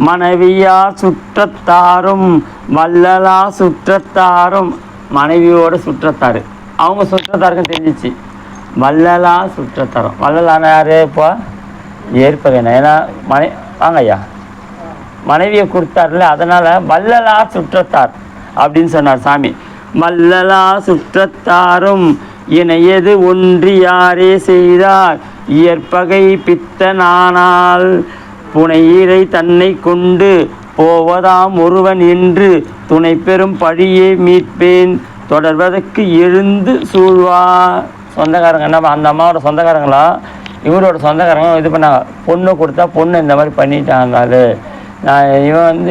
மனைவியா சுற்றத்தாரும் வள்ளலா சுற்றத்தாரும், மனைவியோட சுற்றத்தாரு, அவங்க சுற்றத்தாருக்கும் தெரிஞ்சிச்சு. வள்ளலா சுற்றத்தாரும், வள்ளலான யார் இப்போ ஏற்பகை. ஏன்னா வாங்க ஐயா, மனைவியை கொடுத்தார்ல, அதனால் வள்ளலா சுற்றத்தார் அப்படின்னு சொன்னார் சாமி. வள்ளலா சுற்றத்தாரும் இணையது ஒன்றி யாரே செய்தார் இயற்பகை பித்தனானால் புனையிரை தன்னை கொண்டு போவதாம் ஒருவன் என்று துணை பெறும் பழியை மீட்பேன் தொடர்வதற்கு எழுந்து சூழ்வார். சொந்தக்காரங்க என்ன, அந்த அம்மாவோட சொந்தக்காரங்களா இவரோட சொந்தக்காரங்க இது பண்ணாங்க. பொண்ணு கொடுத்தா பொண்ணு இந்த மாதிரி பண்ணிட்டாங்க.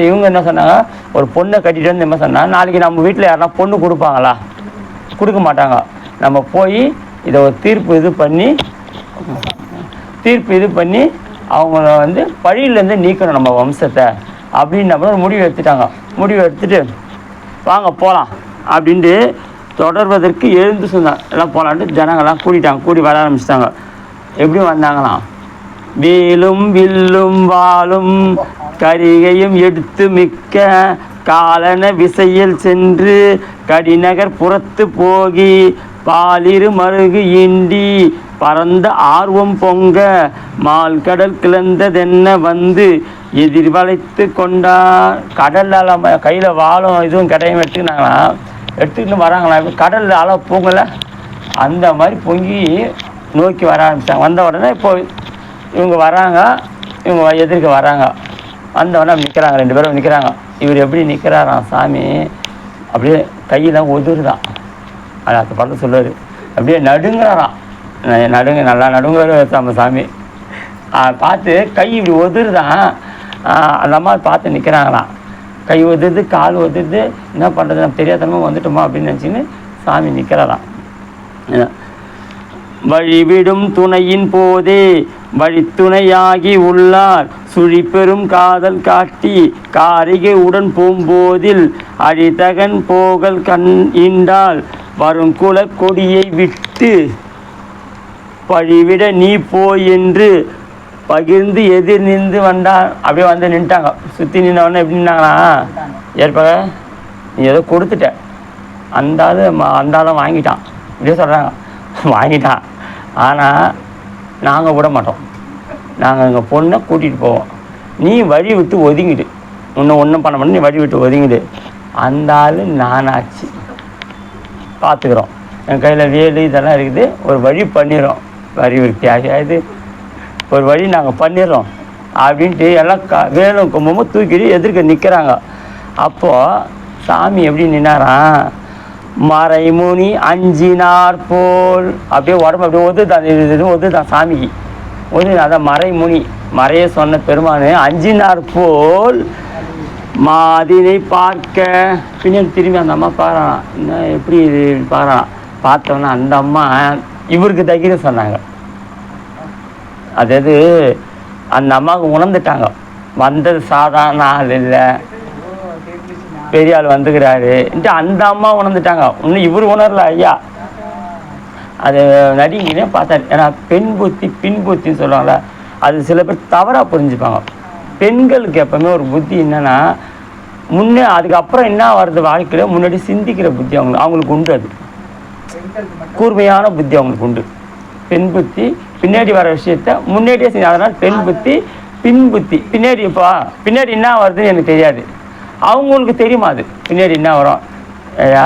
இவங்க என்ன சொன்னாங்க, ஒரு பொண்ணை கட்டிட்டு வந்து என்ன சொன்னாங்க, நாளைக்கு நம்ம வீட்டில் யாருன்னா பொண்ணு கொடுப்பாங்களா, கொடுக்க மாட்டாங்க. நம்ம போய் இதை ஒரு தீர்ப்பு இது பண்ணி அவங்கள வந்து பழியிலேருந்து நீக்கணும் நம்ம வம்சத்தை அப்படின்னு நம்ம முடிவு எடுத்துட்டாங்க. முடிவு எடுத்துட்டு வாங்க போகலாம் அப்படின்ட்டு தொடர்வதற்கு எழுந்து சொன்னாங்க. எல்லாம் போகலான்ட்டு ஜனங்கள்லாம் கூடி வர ஆரம்பிச்சிட்டாங்க. எப்படி வந்தாங்களாம், வேலும் வில்லும் வாளும் கரிகையும் எடுத்து மிக்க காலன விசையில் சென்று கடிநகர் புறத்து போகி பாலிரு மருகு ஈண்டி பரந்த ஆர்வம் பொங்க மால் கடல் கிளந்ததென்ன வந்து எதிர்வளைத்து கொண்டார். கடலில் கையில் வாழும் இதுவும் கடையும் எடுத்துக்கிட்டு வராங்களா, கடலில் அலை பொங்கலை அந்த மாதிரி பொங்கி நோக்கி வர ஆரம்பித்தாங்க. வந்த உடனே இப்போ இவங்க வராங்க, இவங்க எதிர்க்க வராங்க. வந்தவொடனே நிற்கிறாங்க, 2 பேரும் நிற்கிறாங்க. இவர் எப்படி நிற்கிறாராம் சாமி, அப்படியே கையெல்லாம் ஒதுருதான். அது அந்த படத்தை சொல்லுவார், அப்படியே நடுங்கிறாராம். நல்லா நடுங்குறாரு நம்ம சாமி. பார்த்து கை இப்படி ஒதுருதான். அந்த அம்மா பார்த்து நிற்கிறாங்களாம். கை ஒதுருது, கால் ஒதுருது, என்ன பண்ணுறது நம்ம தெரியாதனமாக வந்துட்டோமா அப்படின்னு நினச்சின்னு சாமி நிற்கிறாராம். வழிவிடும் துணையின் போதே வழித்துணையாகி உள்ளார் சுழிப்பெரும் காதல் காட்டி காரிகை உடன் போம்போதில் அழிதகன் போகல் கண் ஈண்டால் வரும் குல கொடியை விட்டு பழிவிட நீ போய் என்று பகிர்ந்து எதிர் நின்று வந்தார். அப்படியே வந்து நின்ட்டாங்க. சுற்றி நின்றவொடனே எப்படி நின்னாங்களா, ஏற்பக நீ ஏதோ கொடுத்துட்ட, அந்தாலும் வாங்கிட்டான் இப்படியே சொல்கிறாங்க. வாங்கிட்டான், ஆனால் நாங்கள் விட மாட்டோம், நாங்கள் எங்கள் பொண்ணை கூட்டிகிட்டு போவோம், நீ வழி விட்டு ஒதுங்கிடு, ஒன்றும் பண்ண மாட்டோம், நீ வழி விட்டு ஒதுங்கிடு. அந்த ஆள் நானாச்சு, பார்த்துக்குறோம், என் கையில் வேலு இதெல்லாம் இருக்குது, ஒரு வழி பண்ணிடுறோம், வரி வித்தியாசம் ஒரு வழி நாங்கள் பண்ணிடுறோம் அப்படின்ட்டு எல்லாம் வேலும் கும்பமும் தூக்கிட்டு எதிர்க்க நிற்கிறாங்க. அப்போது சாமி எப்படி நின்னாராம், மறைமுனி அஞ்சினார் போல் அப்படியே உடம்பு அப்படியே ஒதுதான் சாமிக்கு அதான் மறைமுனி, மறைய சொன்ன பெருமானு அஞ்சினார் போல் மாதினை பார்க்க பின்னாடி திரும்பி அந்த அம்மா பார்க்குறான். என்ன எப்படி இது பார்க்குறான். பார்த்தோன்னா அந்த அம்மா இவருக்கு தைரியம் சொன்னாங்க. அதாவது அந்த அம்மாவுக்கு உணர்ந்துட்டாங்க, வந்தது சாதாரண ஆள் இல்லை, பெரிய ஆள் வந்துக்கிறாருன்ட்டு அந்த அம்மா உணர்ந்துட்டாங்க. இன்னும் இவர் உணரல ஐயா. அது நடிங்கினே பார்த்தாரு. ஏன்னா பெண் புத்தி பின் புத்தின்னு சொல்லுவாங்கள்ல, அது சில பேர் தவறாக புரிஞ்சுப்பாங்க. பெண்களுக்கு எப்பவுமே ஒரு புத்தி என்னென்னா, முன்னே அதுக்கப்புறம் என்ன வருது வாழ்க்கையில் முன்னாடி சிந்திக்கிற புத்தி அவங்களுக்கு உண்டு. அது கூர்மையான புத்தி அவங்களுக்கு உண்டு. பெண் புத்தி பின்னாடி வர விஷயத்த முன்னாடியே செஞ்சு, அதனால் பெண் புத்தி பின் புத்தி. பின்னாடி இப்போ பின்னாடி என்ன வருதுன்னு எனக்கு தெரியாது, அவங்களுக்கு தெரியுமா அது பின்னாடி என்ன வரும். ஐயா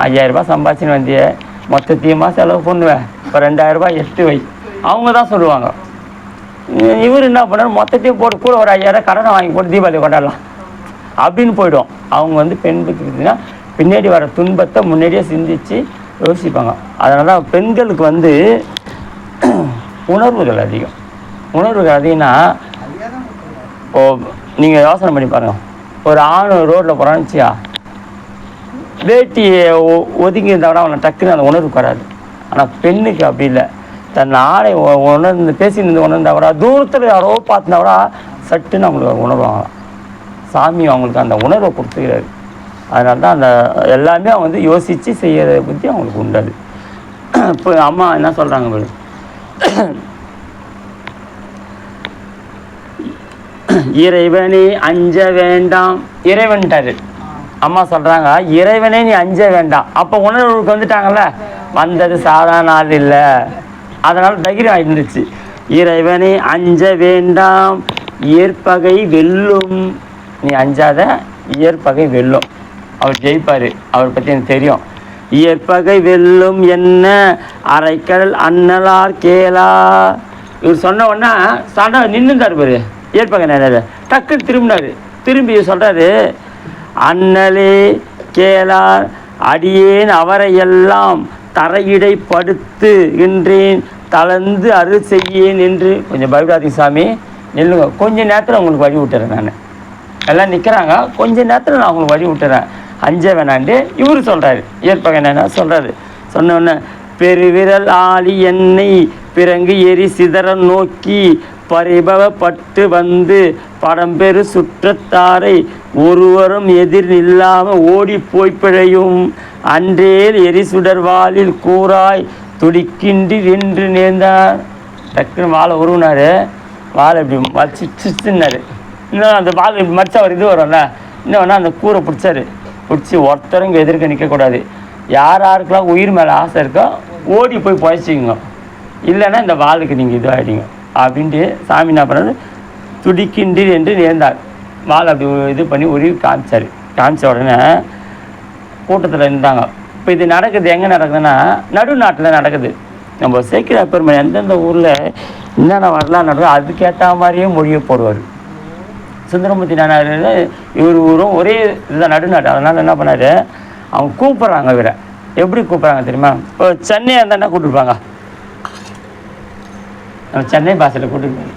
5000 சம்பாதிச்சுன்னு வந்தியே, மொத்தத்தையுமா செலவு பண்ணுவேன், இப்போ 2000 எடுத்து வை, அவங்க தான் சொல்லுவாங்க. இவர் என்ன பண்ணார், மொத்தத்தையும் போட்டு கூட ஒரு 5000 கடனை வாங்கி போட்டு தீபாவளி கொண்டாடலாம் அப்படின்னு போய்டும். அவங்க பெண் புத்தி பார்த்தீங்கன்னா பின்னாடி வர துன்பத்தை முன்னாடியே சிந்திச்சு யோசிப்பாங்க. அதனால தான் பெண்களுக்கு உணர்வுகள் அதிகம். உணர்வுகள் அதிகம்னா இப்போது நீங்கள் யோசனை பண்ணி பாருங்கள், ஒரு ஆண் ரோட்டில் போகிறான்னுச்சியா, வேட்டியை ஒதுங்கி இருந்தால் அவனை டக்குன்னு அந்த உணர்வுக்கு வராது. ஆனால் பெண்ணுக்கு அப்படி இல்லை. தன் ஆணை உணர்ந்து பேசின்னு உணர்ந்தா கூட, தூரத்தில் யாரோ பார்த்துனா கூட சட்டுன்னு அவங்களுக்கு உணர்வாங்களாம். சாமி அவங்களுக்கு அந்த உணர்வை கொடுத்துக்கிறாரு. அதனால தான் அந்த எல்லாமே அவங்க யோசித்து செய்கிறத பற்றி அவங்களுக்கு உண்டாது. இப்போ அம்மா என்ன சொல்கிறாங்க, இறைவனே அஞ்ச வேண்டாம். இறைவன்ட்டாரு. அம்மா சொல்கிறாங்க, இறைவனே நீ அஞ்ச வேண்டாம். அப்போ உணர்வுக்கு வந்துட்டாங்கல்ல, வந்தது சாதாரண ஆள் இல்லை, அதனால் தைரியம் இருந்துச்சு. இறைவனே அஞ்ச வேண்டாம், இயற்பகை வெல்லும். நீ அஞ்சாத, இயற்பகை வெல்லும், அவர் ஜெயிப்பார், அவர் பற்றி எனக்கு தெரியும். இயற்பகை வெல்லும் என்ன அரைக்கடல் அண்ணலார் கேளா. இவர் சொன்ன உடனே சண்டை நின்றுந்தார் பாரு. இயற்பகை நேரம் டக்குன்னு திரும்பினார். திரும்பி சொல்கிறாரு, அண்ணலே கேளார் அடியேன் அவரையெல்லாம் தரையிடை படுத்து என்றேன் தளர்ந்து அருள் செய்யேன் என்று. கொஞ்சம் பயப்படாதீங்க சாமி, நெல்லுங்க, கொஞ்சம் நேரத்தில் உங்களுக்கு வழி விட்டுறேன். நான் எல்லாம் நிற்கிறாங்க, கொஞ்சம் நேரத்தில் நான் உங்களுக்கு வழி விட்டுறேன், அஞ்ச வேணாண்டு இவர் சொல்கிறாரு. இயற்பகை என்ன சொல்கிறாரு, சொன்னோன்னே பெருவிரல் ஆளி என்னை பிறங்கு எரி சிதற நோக்கி பரிபவப்பட்டு வந்து படம்பெரு சுற்றத்தாரை ஒருவரும் எதிர் நில்லாமல் ஓடி போய் பிழையும் அன்றேல் எரிசுடர்வாளில் கூறாய் துடிக்கின்றி என்று நேர்ந்தார். டக்குன்னு வாழை உருவினார். வாழை இப்படி வச்சுன்னாரு. இன்னும் அந்த வாழை இப்படி மடிச்சா ஒரு இது வரும்ல, இன்னும் வேணால் அந்த கூரை பிடிச்சாரு. பிடிச்சி ஒருத்தரும் இங்கே எதிர்க்க நிற்கக்கூடாது, யார் யாருக்கெல்லாம் உயிர் மேலே ஆசை இருக்கோ ஓடி போய் பழச்சிங்க, இல்லைன்னா இந்த வாளுக்கு நீங்கள் இதுவாகிடுங்க அப்படின்ட்டு சாமி என்ன பண்ணாரு, துடிக்கின்றி என்று நேர்ந்தார். வாள் அப்படி இது பண்ணி உருவி காமிச்சார். காமிச்ச உடனே கூட்டத்தில் இருந்தாங்க. இப்போ இது நடக்குது எங்கே நடக்குதுன்னா, நடுநாட்டில் நடக்குது. நம்ம சேக்கிரா பெருமாள் எந்தெந்த ஊரில் என்னென்ன வரலாறு நடக்குது அதுக்கேற்ற மாதிரியே மொழியை போடுவார். சுந்தரமூர்த்தி நானார் இவர் ஊரும் ஒரே இதுதான், நடுநாட்டு. அதனால் என்ன பண்ணார், அவங்க கூப்பிட்றாங்க. இவரை எப்படி கூப்பிட்றாங்க தெரியுமா, இப்போ சென்னையாக இருந்தால் என்ன கூப்பிட்டுருப்பாங்க, நம்ம சென்னை பாஷையில் கூப்பிட்டுருப்பாங்க.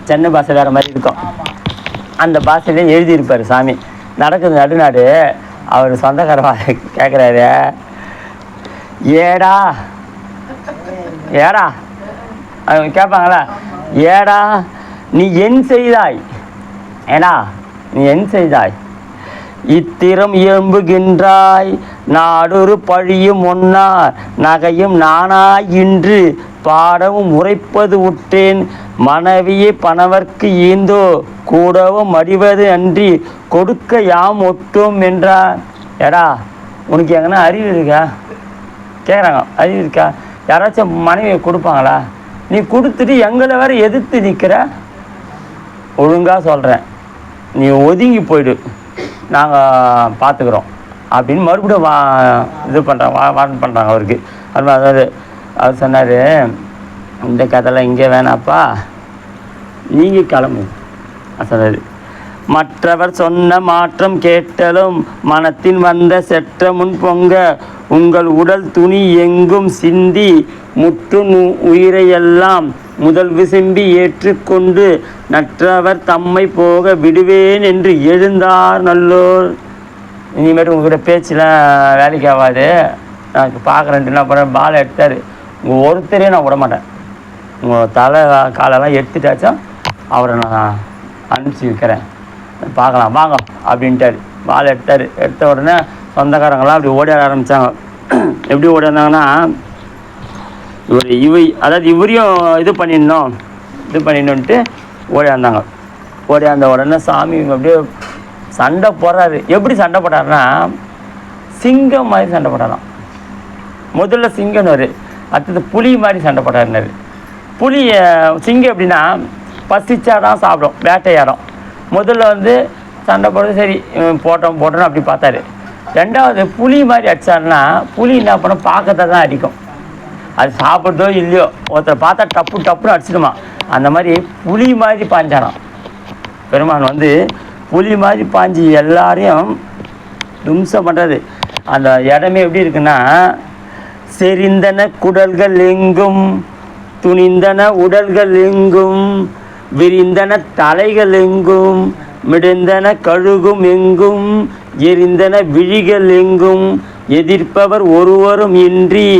சென்னை பாஷை வேறு மாதிரி இருக்கும். அந்த பாஷையிலே எழுதியிருப்பார் சாமி. நடக்குது நடுநாடு. அவர் சொந்தக்கார கேட்குறாரு, ஏடா ஏடா அவங்க கேட்பாங்களா, ஏடா நீ என் செய்தாய், ஏடா நீ என் செய்தாய், இத்திரம் இயம்புகின்றாய், நாடொரு பழியும் ஒன்னார் நகையும் நானாய் இன்று பாடவும் உரைப்பது உற்றேன், மனைவியை பணவர்க்கு ஈந்தோ கூடவும் மடிவது அன்றி கொடுக்க யாம் ஒட்டோம் என்றார். ஏடா உனக்கு எங்கன்னா அறிவு இருக்கா கேட்குறாங்க, அறிவு இருக்கா, யாராச்சும் மனைவியை கொடுப்பாங்களா, நீ கொடுத்துட்டு எங்களை வேற எதிர்த்து நிற்கிற, ஒழுங்காக சொல்கிறேன் நீ ஒதுங்கி போயிடு, நாங்கள் பார்த்துக்குறோம் அப்படின்னு மறுபடியும் இது பண்ணுறாங்க, வார்ன் பண்ணுறாங்க அவருக்கு. அதாவது அவர் சொன்னார், இந்த கதைலாம் இங்கே வேணாப்பா, நீங்கள் கிளம்பு சொன்னார். மற்றவர் சொன்ன மாற்றம் கேட்டலும் மனத்தின் வந்த செற்ற முன் பொங்க உங்கள் உடல் துணி எங்கும் சிந்தி முற்று உயிரையெல்லாம் முதல் விசும்பி ஏற்றுக்கொண்டு நற்றவர் தம்மை போக விடுவேன் என்று எழுந்தார் நல்லோர். இனிமேட்டு உங்கள்கிட்ட பேச்செலாம் வேலைக்கு ஆகாது, நான் பார்க்குறேன்ட்டு என்ன பண்ணுறேன், பாலை எடுத்தார். உங்கள் ஒருத்தரையும் நான் விட மாட்டேன், உங்கள் தலை காலெல்லாம் எடுத்துட்டாச்சும் அவரை நான் அனுப்பிச்சி வைக்கிறேன், பார்க்கலாம் வாங்க அப்படின்ட்டார். பால் எடுத்தார். எடுத்த உடனே சொந்தக்காரங்களாம் அப்படி ஓடியாட ஆரம்பித்தாங்க. எப்படி ஓடியாந்தாங்கன்னா, அதாவது இவரையும் இது பண்ணிடணுன்ட்டு ஓடியாந்தாங்க. ஓடியாந்த உடனே சாமி அப்படியே சண்டை போடுறாரு. எப்படி சண்டை போட்டாருன்னா, சிங்கம் மாதிரி சண்டை போட்டாராம். முதல்ல சிங்கம்னு, அடுத்தது புலி மாதிரி சண்டை போட்டாருன்னாரு. சிங்கம் எப்படின்னா பசிச்சாதான் சாப்பிடும், வேட்டையாடும். முதல்ல சண்டை போடுறது சரி போட்டோன்னு அப்படி பார்த்தாரு. ரெண்டாவது புலி மாதிரி அடித்தாருன்னா, புலி என்ன பண்ண பார்க்கறத தான் அடிக்கும், அது சாப்பிட்றதோ இல்லையோ, ஒருத்தரை பார்த்தா டப்புன்னு அடிச்சிடுமா. அந்த மாதிரி புலி மாதிரி பாஞ்சானான் பெருமான். புலி மாதிரி பாஞ்சி எல்லாரையும் தும்சம் பண்ணுறது. அந்த இடமே எப்படி இருக்குன்னா, செறிந்தன குடல்கள் எங்கும், துணிந்தன உடல்கள் எங்கும், விரிந்தன தலைகள் எங்கும், மிடுந்தன கழுகும் எங்கும், எரிந்தன விழிகள் எங்கும், எதிர்ப்பவர் ஒருவரும் இன்றி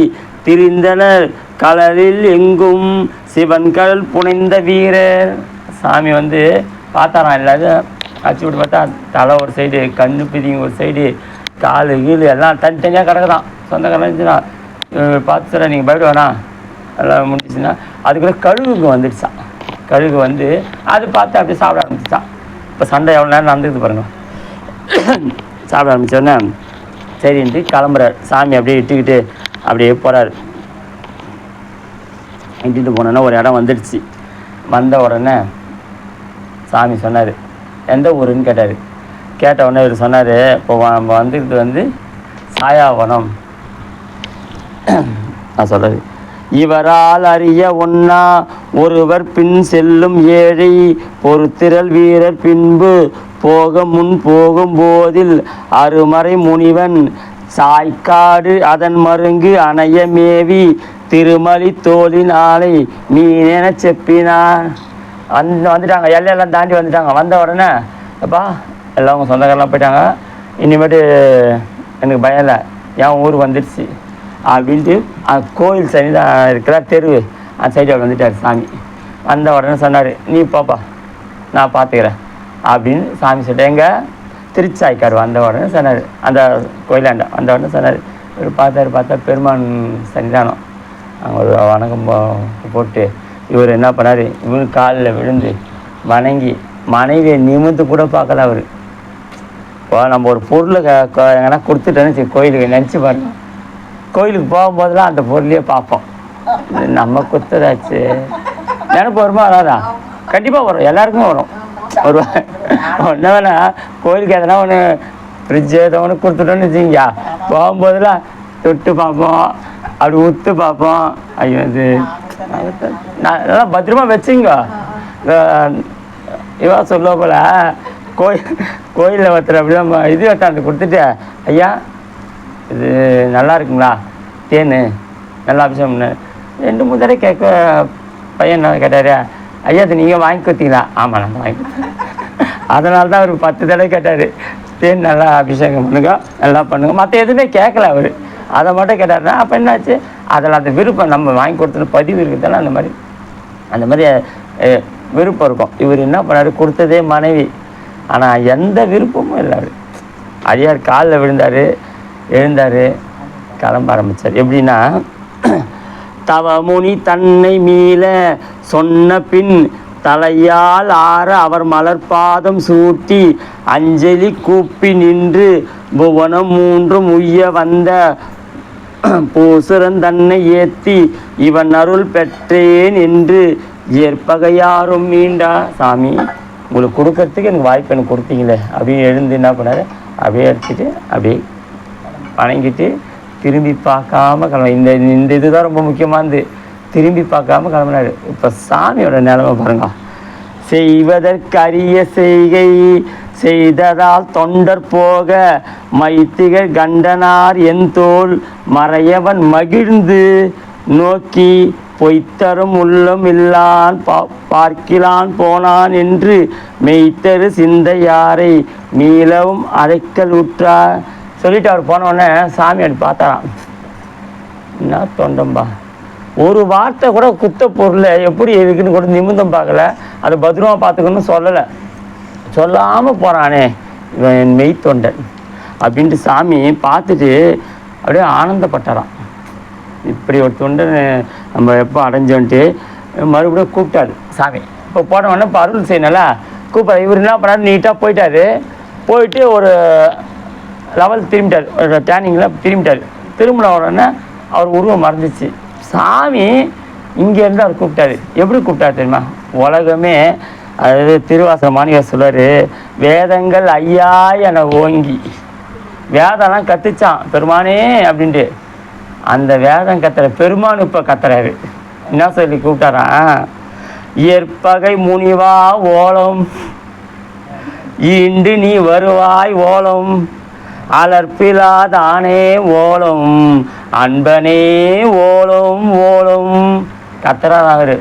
திரிந்தனர் கடலில் எங்கும் சிவன் கடல் புனைந்த வீரர். சாமி பார்த்தாராம். எல்லாரும் அச்சு விட்டு பார்த்தா தலை ஒரு சைடு, கண்ணு பிதிங்க ஒரு சைடு, காலு கீழு எல்லாம் தனித்தனியாக கிடக்குதான். சொந்தக்காரன் இருந்துச்சுன்னா பார்த்து சார் நீங்கள் பயப்பட வேணாம், எல்லாம் முடிஞ்சிச்சுன்னா அதுக்குள்ளே கழுகுங்க வந்துடுச்சான். கழுகு அது பார்த்து அப்படியே சாப்பிட ஆரம்பிச்சிச்சான். இப்போ சண்டை எவ்வளோ நேரம் நடந்துக்குது பாருங்கள். சாப்பிட ஆரம்பித்தோடனே சரின்ட்டு கிளம்புறாரு. சாமி அப்படியே இட்டுக்கிட்டு அப்படியே போகிறாரு. இட்டுட்டு போனோன்னா ஒரு இடம் வந்துடுச்சு. வந்த உடனே சாமி சொன்னார், எந்த ஊருன்னு கேட்டார். கேட்ட உடனே இவர் சொன்னார், இப்போ வந்துக்கிட்டு சாயாவனம். நான் சொல்கிறது, இவரால் அறிய ஒன்னா ஒருவர் பின் செல்லும் ஏழை பொறுத்திரல் வீரர் பின்பு போக முன் போகும் போதில் அருமறை முனிவன் சாய்க்காடு அதன் மருங்கு அணைய மேவி திருமலி தோளின் ஆலை மீனென செப்பினார். வந்துட்டாங்க, எல்லையெல்லாம் தாண்டி வந்துட்டாங்க. வந்த உடனே அப்பா எல்லாம் அவங்க சொந்தக்காரெலாம் போயிட்டாங்க, இனிமேட்டு எனக்கு பயம் இல்லை, என் ஊர் வந்துடுச்சு அப்படின்ட்டு கோயில் சைடு தான் இருக்கிற தெரு அந்த சைடு வந்துட்டார் சாமி. வந்த உடனே சொன்னார், நீ பாப்பா நான் பார்த்துக்கிறேன் அப்படின்னு சாமி சொல்லிட்டு எங்கள் திருச்சாய்க்கார். வந்த உடனே சொன்னார், அந்த கோயிலாண்ட வந்த உடனே சொன்னார். இவர் பார்த்தா பெருமான் சன்னிதானம். அங்கே ஒரு வணக்கம் போட்டு இவர் என்ன பண்ணார், இவர் காலில் விழுந்து வணங்கி மனைவியை நிமிர்ந்து கூட பார்க்கல அவர். இப்போ நம்ம ஒரு பொருளை எங்கன்னா கொடுத்துட்டேன்னு கோயிலுக்கு நினச்சி பாருங்க, கோயிலுக்கு போகும்போதெல்லாம் அந்த பொருளையே பார்ப்போம். நம்ம கொடுத்ததாச்சு நினைப்பு வருமா? வராதா? கண்டிப்பாக வரும், எல்லாருக்குமே வரும். ஒரு ஒன்று வேணா கோயிலுக்கு எதனா ஒன்று ஃப்ரிட்ஜு எதோ ஒன்று கொடுத்துட்டோன்னு வச்சுக்கிங்க, போகும்போதெல்லாம் தொட்டு பார்ப்போம், அப்படி உத்து பார்ப்போம். ஐயோ இது நல்லா பத்திரமா வச்சுங்க. இவா சொல்ல போல கோயிலில் ஒருத்தர் அப்படிதான் இது வெட்டாந்து கொடுத்துட்டு, ஐயா இது நல்லா இருக்குங்களா, தேன் நல்லா அபிஷேகம் 2-3 தடவை கேட்க பையன் கேட்டார், ஐயா இது நீங்கள் வாங்கி கொடுத்தீங்களா? ஆமாம் நாங்கள் வாங்கி கொடுத்தேன். அதனால தான் அவர் 10 தடவை கேட்டார், தேன் நல்லா அபிஷேகம் பண்ணுங்க, நல்லா பண்ணுங்க. மற்ற எதுவுமே கேட்கல அவர், அதை மட்டும் கேட்டார்னா அப்போ என்னாச்சு, அதில் அந்த விருப்பம் நம்ம வாங்கி கொடுத்துட்டு பதிவு இருக்குதானே அந்த மாதிரி விருப்பம் இருக்கும். இவர் என்ன பண்ணார், கொடுத்ததே மனைவி, ஆனால் எந்த விருப்பமும் இல்லை. அவர் அடியார் காலில் விழுந்தார், எழுந்தார், கிளம்ப ஆரம்பித்தார். எப்படின்னா, தவமுனி தன்னை மீள சொன்ன பின் தலையால் ஆற அவர் மலர்பாதம் சூட்டி அஞ்சலி கூப்பி நின்று புவனம் 3 உய்ய வந்த பூசுரன் தன்னை ஏத்தி இவன் அருள் பெற்றேன் என்று ஏற்பகையாரும் மீண்டா. சாமி உங்களுக்கு கொடுக்கறதுக்கு எனக்கு வாய்ப்பு எனக்கு கொடுத்தீங்களே அப்படின்னு எழுந்து என்ன பண்ணார், அப்படியே எடுத்துட்டு அப்படியே வணங்கிட்டு திரும்பி பார்க்காம கிளம்ப. இந்த இதுதான் ரொம்ப முக்கியமானது, திரும்பி பார்க்காம கிளம்புனாரு. இப்போ சாமியோட நிலைமை பாருங்க. செய்வதற்கரிய செய்கை செய்ததால் தொண்டர் போக மைத்திகர் கண்டனார் என் தோல் மறையவன் மகிழ்ந்து நோக்கி பொய்த்தரும் உள்ளம் இல்லான் பார்க்கிலான் போனான் என்று மெய்த்தரு சிந்தையாரை மீளவும் அரைக்கல் உற்றார் சொல்லிட்டு அவர் போனோடனே சாமி அப்படி பார்த்தாராம். என்ன தொண்டம்பா, ஒரு வார்த்தை கூட குத்த பொருளை எப்படி இருக்குன்னு கூட நிமிந்தம் பார்க்கல, அதை பத்திரமா பார்த்துக்கணும்னு சொல்லலை. சொல்லாமல் போகிறானே இவன் என் மெய் தொண்டன் அப்படின்ட்டு சாமி பார்த்துட்டு அப்படியே ஆனந்தப்பட்டாராம். இப்படி ஒரு தொண்டன் நம்ம எப்போ அடைஞ்சோன்ட்டு மறுபடியும் கூப்பிட்டாரு சாமி. இப்போ போன உடனே இப்போ அருள் செய்யணும்ல கூப்பிட்ற. இவர் என்ன பண்ணாரு, நீட்டாக போயிட்டார். போயிட்டு ஒரு லெவல் திரும்பிட்டார், ஒரு டேனிங்கில் திரும்பிட்டார். திரும்பின உடனே அவர் உருவம் மறந்துச்சு. சாமி இங்கேருந்து அவர் கூப்பிட்டாரு. எப்படி கூப்பிட்டாரு தெரியுமா? உலகமே, அதாவது திருவாசக மாணிக்கர் சொல்வார், வேதங்கள் ஐயா என ஓங்கி வேதம்லாம் கற்றுச்சான் பெருமானே அப்படின்ட்டு. அந்த வேதம் கத்துற பெருமான் இப்போ கத்துறாரு. என்ன சொல்லி கூப்பிட்டாரான்? ஏற்பகை முனிவா ஓலம் ஈண்டு நீ வருவாய் ஓலம் அலர்பிலாதானே ஓலம் அன்பனே ஓலம் ஓலம் கத்துறார் அவர்.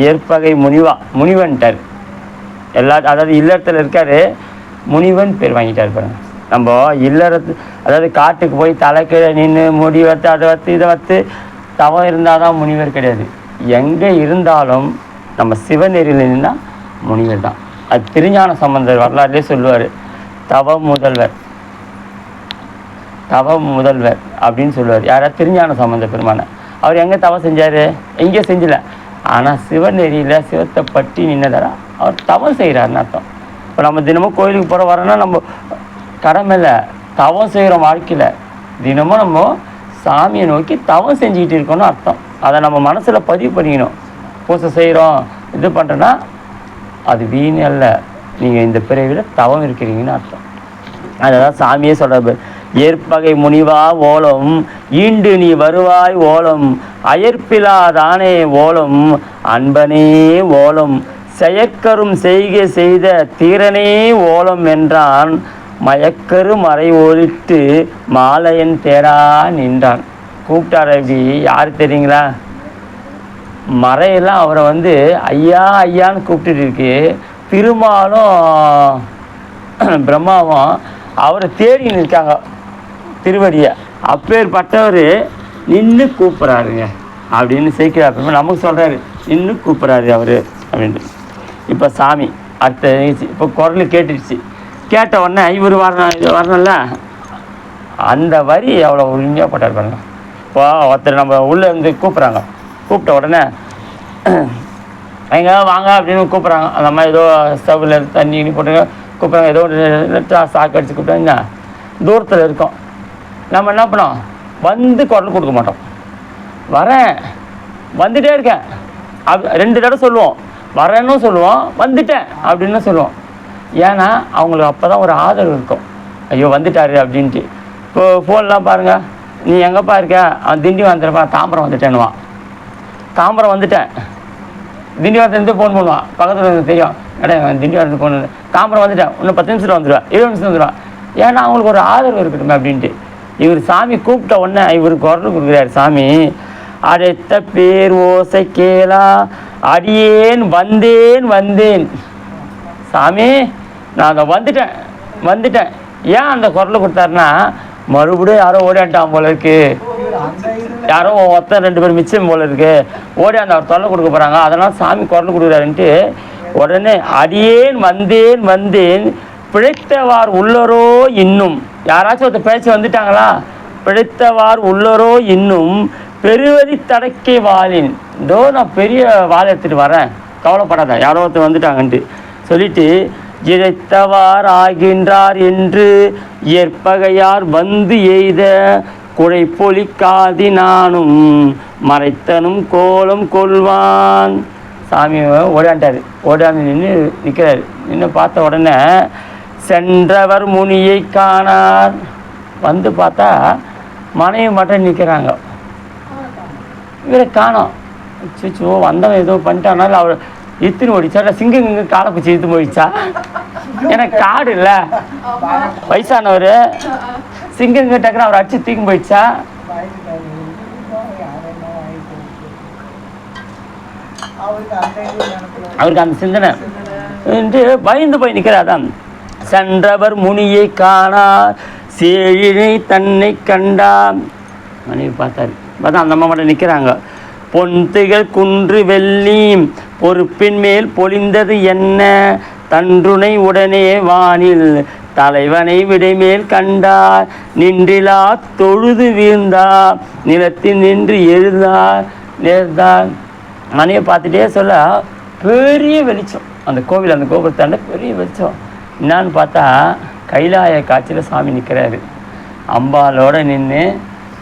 ஏற்பகை முனிவா, முனிவன்ட்டார். அதாவது இல்லறத்தில் இருக்காரு, முனிவன் பேர் வாங்கிட்டார் பாருங்க. நம்ம இல்லறத்து, அதாவது காட்டுக்கு போய் தலைக்கீழே நின்று முடி வத்து அதை வத்து இதை வத்து தவம் இருந்தால் தான் முனிவர் கிடையாது. எங்கே இருந்தாலும் நம்ம சிவநெறியில் நின்னால் முனிவர் தான். அது திருஞான சம்பந்தர் வரலாறுலேயே சொல்லுவார், தவ முதல்வர் அப்படின்னு சொல்லுவார். யாராவது திருஞான சம்பந்த பெருமான. அவர் எங்கே தவம் செஞ்சார்? எங்கேயும் செஞ்சல. ஆனால் சிவநெறியில் சிவத்தை பற்றி நின்னதாரா அவர் தவம் செய்கிறாருன்னு அர்த்தம். இப்போ நம்ம தினமும் கோயிலுக்கு போகிற வரோன்னா நம்ம கடமையில் தவம் செய்கிற வாழ்க்கையில் தினமும் நம்ம சாமியை நோக்கி தவம் செஞ்சுக்கிட்டு இருக்கோன்னு அர்த்தம். அதை நம்ம மனசில் பதிவு பண்ணிக்கணும். பூசை செய்கிறோம் இது பண்ணுறோன்னா அது வீண் அல்ல, நீங்கள் இந்த பிறவியில் தவம் இருக்கிறீங்கன்னு அர்த்தம். அததான் சாமியே சொல்கிறார், ஏற்பகை முனிவா ஓலம் ஈண்டு நீ வருவாய் ஓலம் அயற்பிலாதானே ஓலம் அன்பனே ஓலம் செயற்கரும் செய்கை செய்த தீரனே ஓலம் என்றான் மயக்கரு மறை ஒழிட்டு மாலையன் தேரா நின்றான். கூப்பிட்டார். எப்படி யார் தெரியுங்களா? மறையெல்லாம் அவரை ஐயா ஐயான்னு கூப்பிட்டுட்டு இருக்கு. திருமாலும் பிரம்மாவும் அவரை தேடி நிற்காங்க திருவடியை. அப்பேற்பட்டவர் நின்று கூப்பிட்றாருங்க அப்படின்னு சேர்க்கிறார். நமக்கு சொல்கிறாரு நின்று கூப்பிட்றாரு அவர் அப்படின்ட்டு. இப்போ சாமி அடுத்த இப்போ குரல் கேட்டுடுச்சு. கேட்ட உடனே இவர் வரணும்ல, அந்த வரி எவ்வளோ உரிமையாக போட்டார் பாருங்க. இப்போ ஒருத்தர் நம்ம உள்ளே கூப்பிட்றாங்க. கூப்பிட்ட உடனே எங்கே வாங்க அப்படின்னு கூப்பிட்றாங்க. அந்த மாதிரி ஏதோ ஸ்டவ்வில் தண்ணி போட்டுங்க கூப்பிட்றாங்க. ஏதோ சாக்கு அடித்து கூப்பிட்டாங்கன்னா தூரத்தில் இருக்கோம். நம்ம என்ன பண்ணோம், குரல் கொடுக்க மாட்டோம். வரேன், வந்துட்டே இருக்கேன் 2 தடவை சொல்லுவோம். வரேன்னு சொல்லுவோம், வந்துட்டேன் அப்படின்னு சொல்லுவோம். ஏன்னா அவங்களுக்கு அப்போ தான் ஒரு ஆதரவு இருக்கும், ஐயோ வந்துட்டாரு அப்படின்ட்டு. இப்போ ஃபோன்லாம் பாருங்கள், நீ எங்கேப்பா இருக்க? அவன் திண்டி வந்துடுப்பா, தாம்பரம் வந்துட்டேன்னுவான். தாம்பரம் வந்துட்டேன், திண்டிவனத்துலேருந்து ஃபோன் பண்ணுவான். பக்கத்தில் தெரியும், திண்டிவனத்துக்கு ஃபோன் தாம்பரம் வந்துட்டேன், இன்னும் 10 நிமிஷத்தில் வந்துடுவான், 20 நிமிஷம் வந்துடுவான். ஏன்னா அவங்களுக்கு ஒரு ஆதரவு இருக்கட்டும் அப்படின்ட்டு. இவர் சாமி கூப்பிட்ட உடனே இவருக்கு குரல் கொடுக்குறாரு சாமி. அடைத்த பேர் ஓசை கேளா அடியேன் வந்தேன் சாமி, நான் அதை வந்துட்டேன். ஏன் அந்த குரலை கொடுத்தாருன்னா, மறுபடியும் யாரோ ஓடியாண்டான் போல இருக்கு, யாரோ 2 பேர் மிச்சம் போல இருக்கு, ஓடியாந்து அவர் தொல்லை கொடுக்க போகிறாங்க, அதனால் சாமி குரல் கொடுக்குறாருன்ட்டு உடனே அடியேன் வந்தேன் பிழைத்தவார் உள்ளரோ இன்னும். யாராச்சும் ஒருத்தர் பேச்சு வந்துட்டாங்களா? பிழைத்தவார் உள்ளரோ இன்னும் பெருவதி தடக்கை வாளின். இதோ நான் பெரிய வாழை எடுத்துகிட்டு வரேன், கவலைப்படாத, யாரோ ஒருத்தர் வந்துட்டாங்கன்ட்டு சொல்லிட்டு இழைத்தவார் ஆகின்றார் என்று ஏற்பகையார் எய்த குழைப்பொலி காதி நானும் மறைத்தனும் கோலம் கொள்வான். சாமி ஓடியாந்து நிற்கிறாரு. நின்று பார்த்த உடனே சென்றவர் முனியை காணார். பார்த்தா மனைவி மட்டும் நிற்கிறாங்க. இவரை காணோம். சிச்சோ வந்தவன் ஏதோ பண்ணிட்டானாலும் அவர் இத்துன்னு ஓடிச்சா இல்லை சிங்கம் இங்கே காலை பிடிச்சி இழுத்து போயிடுச்சா? எனக்கு காடு இல்லை, வயசானவர் சிங்கம் இங்கே டக்குன்னு அவர் அடிச்சு தூக்கி போயிடுச்சா? அவருக்கு அந்த சிந்தனை என்று பயந்து போய் நிற்கிறாதான். சென்றவர் முனியை காணா சேழினை தன்னை கண்டான். மனைவி பார்த்தாரு, பார்த்தா அந்த அம்மா மட்டும் நிற்கிறாங்க. பொன்துகள் குன்று வெள்ளி பொறுப்பின் மேல் பொழிந்தது என்ன, தன்றுனை உடனே வானில் தலைவனை விடைமேல் கண்டார், நின்றிலா தொழுது வீழ்ந்தார், நிலத்தில் நின்று எழுந்தார் நேர்ந்தார். மனையை பார்த்துட்டே சொல்ல பெரிய வெளிச்சம், அந்த கோவில் அந்த கோபுரத்தாண்ட பெரிய வெளிச்சம். என்னான்னு பார்த்தா கைலாய காட்சியில் சாமி நிற்கிறாரு. அம்பாலோடு நின்று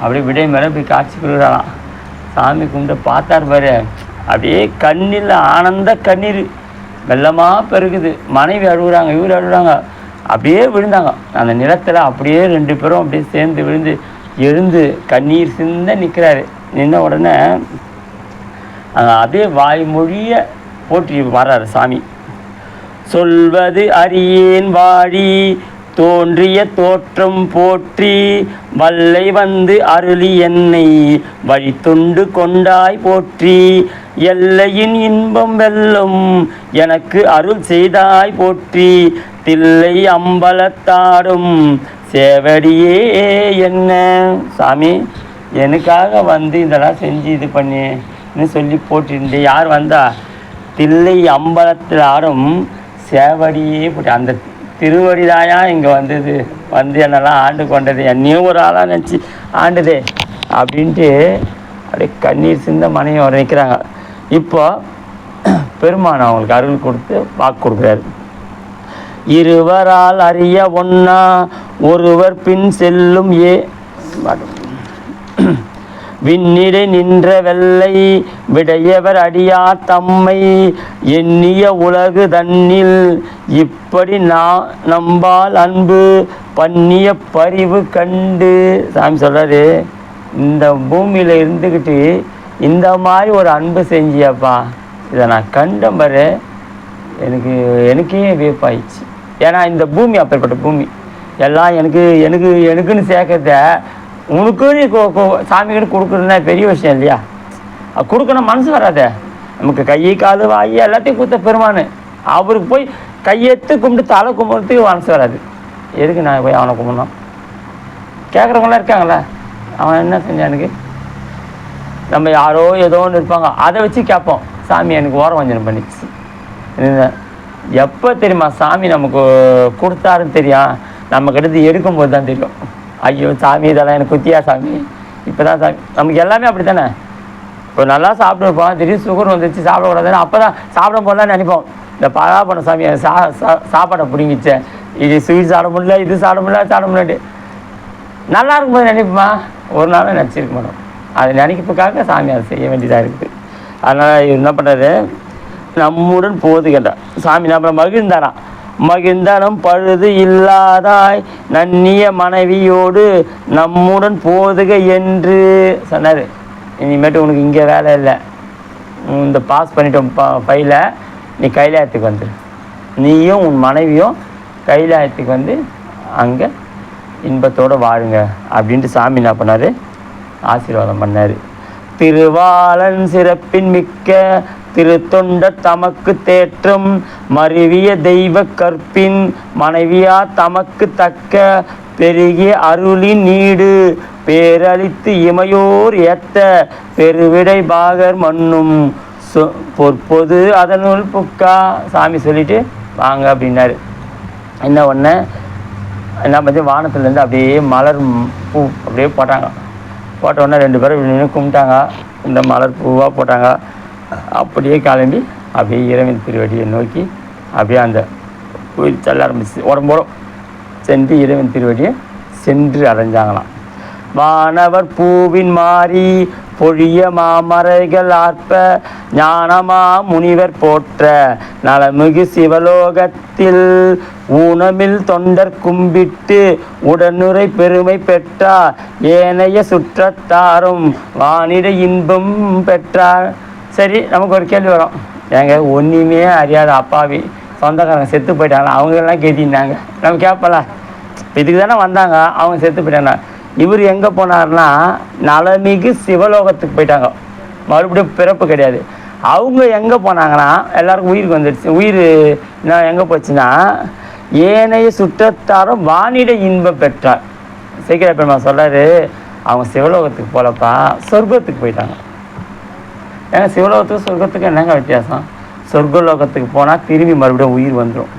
அப்படியே விடை மேலே போய் காட்சி கொடுக்குறாராம். சாமி கும்பிட்டு பார்த்தார் பாரு, அப்படியே கண்ணில் ஆனந்த கண்ணீர் வெள்ளமாக பெருகுது. மனைவி அழுகுறாங்க, இவர் அழுகுறாங்க, அப்படியே விழுந்தாங்க அந்த நிலத்தில். அப்படியே 2 பேரும் அப்படியே சேர்ந்து விழுந்து எழுந்து கண்ணீர் சிந்த நிற்கிறாரு. நின்ன உடனே அப்படியே வாய்மொழிய போற்றி வர்றாரு சாமி. சொல்வது அறியேன் வாழி தோன்றிய தோற்றம் போற்றி, வல்லை வந்து அருளி என்னை வழித்துண்டு கொண்டாய் போற்றி, எல்லையின் இன்பம் வெல்லும் எனக்கு அருள் செய்தாய் போற்றி, தில்லை அம்பலத்தாடும் சேவடியே என்ன. சாமி எனக்காக வந்து இதெல்லாம் செஞ்சு இது பண்ணின்னு சொல்லி போட்டிருந்து யார் வந்தா? தில்லை அம்பலத்தில் ஆடும் சேவடியே போட்டு அந்த திருவடிதாயா இங்கே வந்தது, வந்து என்னெல்லாம் ஆண்டு கொண்டது, என்னையும் ஒரு ஆளாக நினச்சி ஆண்டுதே அப்படின்ட்டு அப்படியே கண்ணீர் சிந்த மனையோட நிற்கிறாங்க. இப்போ பெருமான் அவங்களுக்கு அருள் கொடுத்து வாக்கு கொடுக்குறாரு. இருவரால் அறிய ஒன்னா ஒருவர் பின் செல்லும் விண்ணிடை நின்ற வெள்ளை விடையவர் அடியார் தம்மை எண்ணிய உலகு தன்னில் இப்படி நம்பால் அன்பு பண்ணிய பரிவு கண்டு. சாமி சொல்கிறாரு, இந்த பூமியில் இருந்துக்கிட்டு இந்த மாதிரி ஒரு அன்பு செஞ்சியப்பா, இதை நான் கண்ட பாரு, எனக்கே வியப்பாயிடுச்சு. ஏன்னா இந்த பூமி அப்பேற்பட்ட பூமி எல்லாம் எனக்குன்னு சேர்க்கறத உனக்குன்னு சாமிக்கிட்ட கொடுக்குறதுனா பெரிய விஷயம் இல்லையா? கொடுக்கணும் மனசு வராதே நமக்கு. கை கால் வாய் எல்லாத்தையும் கொடுத்த பெருமானு அவருக்கு போய் கையெத்து கும்பிட்டு தலை கும்பிட்றதுக்கு மனசு வராது. எதுக்கு நான் போய் அவனை கும்பிடணும்? கேட்குறவங்களாம் இருக்காங்களே, அவன் என்ன செஞ்சான் எனக்கு? நம்ம யாரோ ஏதோ ஒன்று இருப்பாங்க, அதை வச்சு கேட்போம். சாமி எனக்கு ஓரம் வஞ்சனம் பண்ணிச்சு. எப்போ தெரியுமா சாமி நமக்கு கொடுத்தாருன்னு தெரியும்? நம்ம கிட்ட எடுக்கும்போது தான் தெரியும். ஐயோ சாமி இதெல்லாம் எனக்கு குத்தியா சாமி, இப்போ தான் சாமி. நமக்கு எல்லாமே அப்படி தானே. இப்போ நல்லா சாப்பிட்டுருப்போம், திடீர்னு சுகர் வந்துச்சு சாப்பிடக்கூடாதுன்னு அப்போ தான் சாப்பிடும் போது தான் நினைப்போம், இந்த பழா பண்ண சாமி சாப்பாடை பிடிங்கிச்சு, இது ஸ்வீட் சாப்பிட முடியல, இது சாப்பிட முடியல நல்லா இருக்கும்போது நினைப்போமா? ஒரு நாளும் நினச்சிருக்க மாட்டோம். அதை நினைக்கிறதுக்காக சாமி அதை செய்ய வேண்டியதாக இருக்குது. அதனால் என்ன பண்ணுறாரு, நம்முடன் போதுகின்றார் சாமி. நம்மளை மகிழ்ந்தாராம். மகிழ்ந்தனம் பழுது இல்லாதாய் நன்னிய மனைவியோடு நம்முடன் போதுக என்று சொன்னார். இனிமேட்டு உனக்கு இங்கே வேலை இல்லை, இந்த பாஸ் பண்ணிட்டோம் ஃபைலை, நீ கைலாயத்துக்கு வந்துடு, நீயும் உன் மனைவியும் கைலாயத்துக்கு வந்து அங்கே இன்பத்தோடு வாழுங்க அப்படின்ட்டு சாமி என்ன பண்ணார், ஆசீர்வாதம் பண்ணார். திருவாளன் சிறப்பின் மிக்க திருத்தொண்ட தமக்கு தேற்றம் மருவிய தெய்வ கற்பின் மனைவியா தமக்கு தக்க பெருகிய அருளின் நீடு பேரளித்து இமையோர் ஏத்த பெருவிடை பாகர் மண்ணும் பொற்பொது அதனுள் புக்கா. சாமி சொல்லிட்டு வாங்க அப்படின்னாரு. என்ன ஒன்று என்ன பண்ணி வானத்துலேருந்து அப்படியே மலர் பூ அப்படியே போட்டாங்க. போட்ட உடனே 2 பேரும் நின்று கும்பிட்டாங்க. இந்த மலர் பூவாக போட்டாங்க. அப்படியே கிளம்பி அப்படியே இறைவன் திருவடியை நோக்கி அப்படியே அந்த கோயில் செல்ல ஆரம்பிச்சு உடம்போடும் சென்று இறைவன் திருவடியை சென்று அடைஞ்சாங்களாம். வானவர் பூவின் மாறி பொழிய மாமரைகள் ஆர்ப்ப ஞானமா முனிவர் போற்ற நலமிகு சிவலோகத்தில் ஊனமில் தொண்டர் கும்பிட்டு உடனுரை பெருமை பெற்றார் ஏனைய சுற்றத்தாரும் வானிட இன்பம் பெற்றார். சரி, நமக்கு ஒரு கேள்வி வரும், ஏங்க ஒன்றுமே அறியாத அப்பாவி சொந்தக்காரங்க செத்து போயிட்டாங்க, அவங்கெல்லாம் கேட்டிருந்தாங்க, நம்ம கேட்பல. இதுக்கு தானே வந்தாங்க, அவங்க செத்து போயிட்டாங்க. இவர் எங்கே போனார்னா நலமிகு சிவலோகத்துக்கு போயிட்டாங்க, மறுபடியும் பிறப்பு கிடையாது. அவங்க எங்கே போனாங்கன்னா எல்லாருக்கும் உயிருக்கு வந்துடுச்சு. உயிர் நான் எங்கே போச்சுன்னா ஏனைய சுற்றத்தாரும் வானிட இன்பம் பெற்றார். சேக்கிழார் பெருமாள் சொல்கிறாரு, அவங்க சிவலோகத்துக்கு போகலப்பா, சொர்க்கத்துக்கு போயிட்டாங்க. ஏன்னா சிவலோகத்துக்கு சொர்க்கத்துக்கு என்னங்க வித்தியாசம்? சொர்க்கலோகத்துக்கு போனால் திரும்பி மறுபடியும் உயிர் வந்துடும்,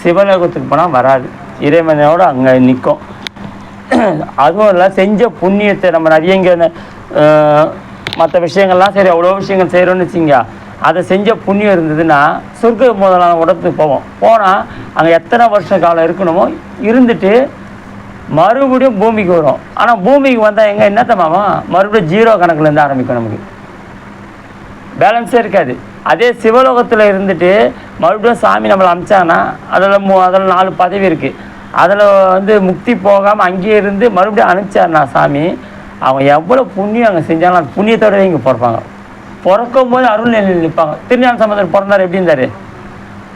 சிவலோகத்துக்கு போனால் வராது, இறைவனோடு அங்கே நிற்கும். அதுவும் இல்லை, செஞ்ச புண்ணியத்தை நம்ம நிறைய இங்கே மற்ற விஷயங்கள்லாம் சரி, அவ்வளோ விஷயங்கள் செய்கிறோன்னு வச்சுங்க, அதை செஞ்ச புண்ணியம் இருந்ததுன்னா சொர்க்க முதலான இடத்துக்கு போவோம். போனால் அங்கே எத்தனை வருஷ காலம் இருக்கணுமோ இருந்துட்டு மறுபடியும் பூமிக்கு வரும். ஆனால் பூமிக்கு வந்தால் எங்கே என்னத்த மாமா மறுபடியும் ஜீரோ கணக்குலேருந்து ஆரம்பிக்கும், நமக்கு பேலன்ஸே இருக்காது. அதே சிவலோகத்தில் இருந்துட்டு மறுபடியும் சாமி நம்மளை அமிச்சாங்கன்னா அதில் 4 பதவி இருக்குது. அதில் முக்தி போகாமல் அங்கேயே இருந்து மறுபடியும் அனுப்பிச்சார்னா சாமி, அவங்க எவ்வளோ புண்ணியம் அங்கே செஞ்சாலும் அந்த புண்ணியத்தோடவே இங்கே பிறப்பாங்க. பிறக்கும் போது அருள் நிலையில் நிற்பாங்க. திருஞான சம்பந்தர் பிறந்தார் எப்படி இருந்தார்?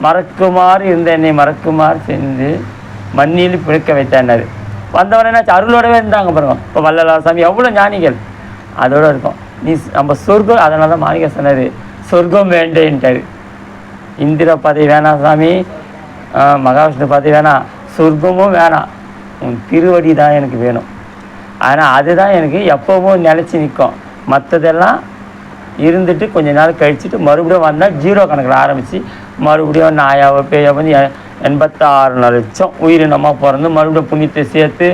மறக்குமாறு இருந்த என்னை மறக்குமாறு செஞ்சு மண்ணில் பிழைக்க வைத்தார். வந்தவரை என்னாச்சு, அருளோடவே இருந்தாங்க பாருங்க. இப்போ வள்ளலார் சாமி எவ்வளோ ஞானிகள் அதோடு இருக்கும். நீ நம்ம சொர்க்கம், அதனால தான் மாணிக்க சொன்னார், சொர்க்கம் வேண்டேன்ட்டார். இந்திர பதவி வேணாம் சாமி, மகாவிஷ்ணு பதவி வேணாம், சொர்க்கமும் வேணாம், உன் திருவடி தான் எனக்கு வேணும். ஆனால் அதுதான் எனக்கு எப்போவும் நிலச்சி நிற்கும். மற்றதெல்லாம் இருந்துட்டு கொஞ்ச நாள் கழிச்சுட்டு மறுபடியும் வந்தால் ஜீரோ கணக்கில் ஆரம்பித்து மறுபடியும் நாயாவோ பேயாவோ 86 லட்சம் உயிரினமாக பிறந்து மறுபடியும் புண்ணியத்தை சேர்த்து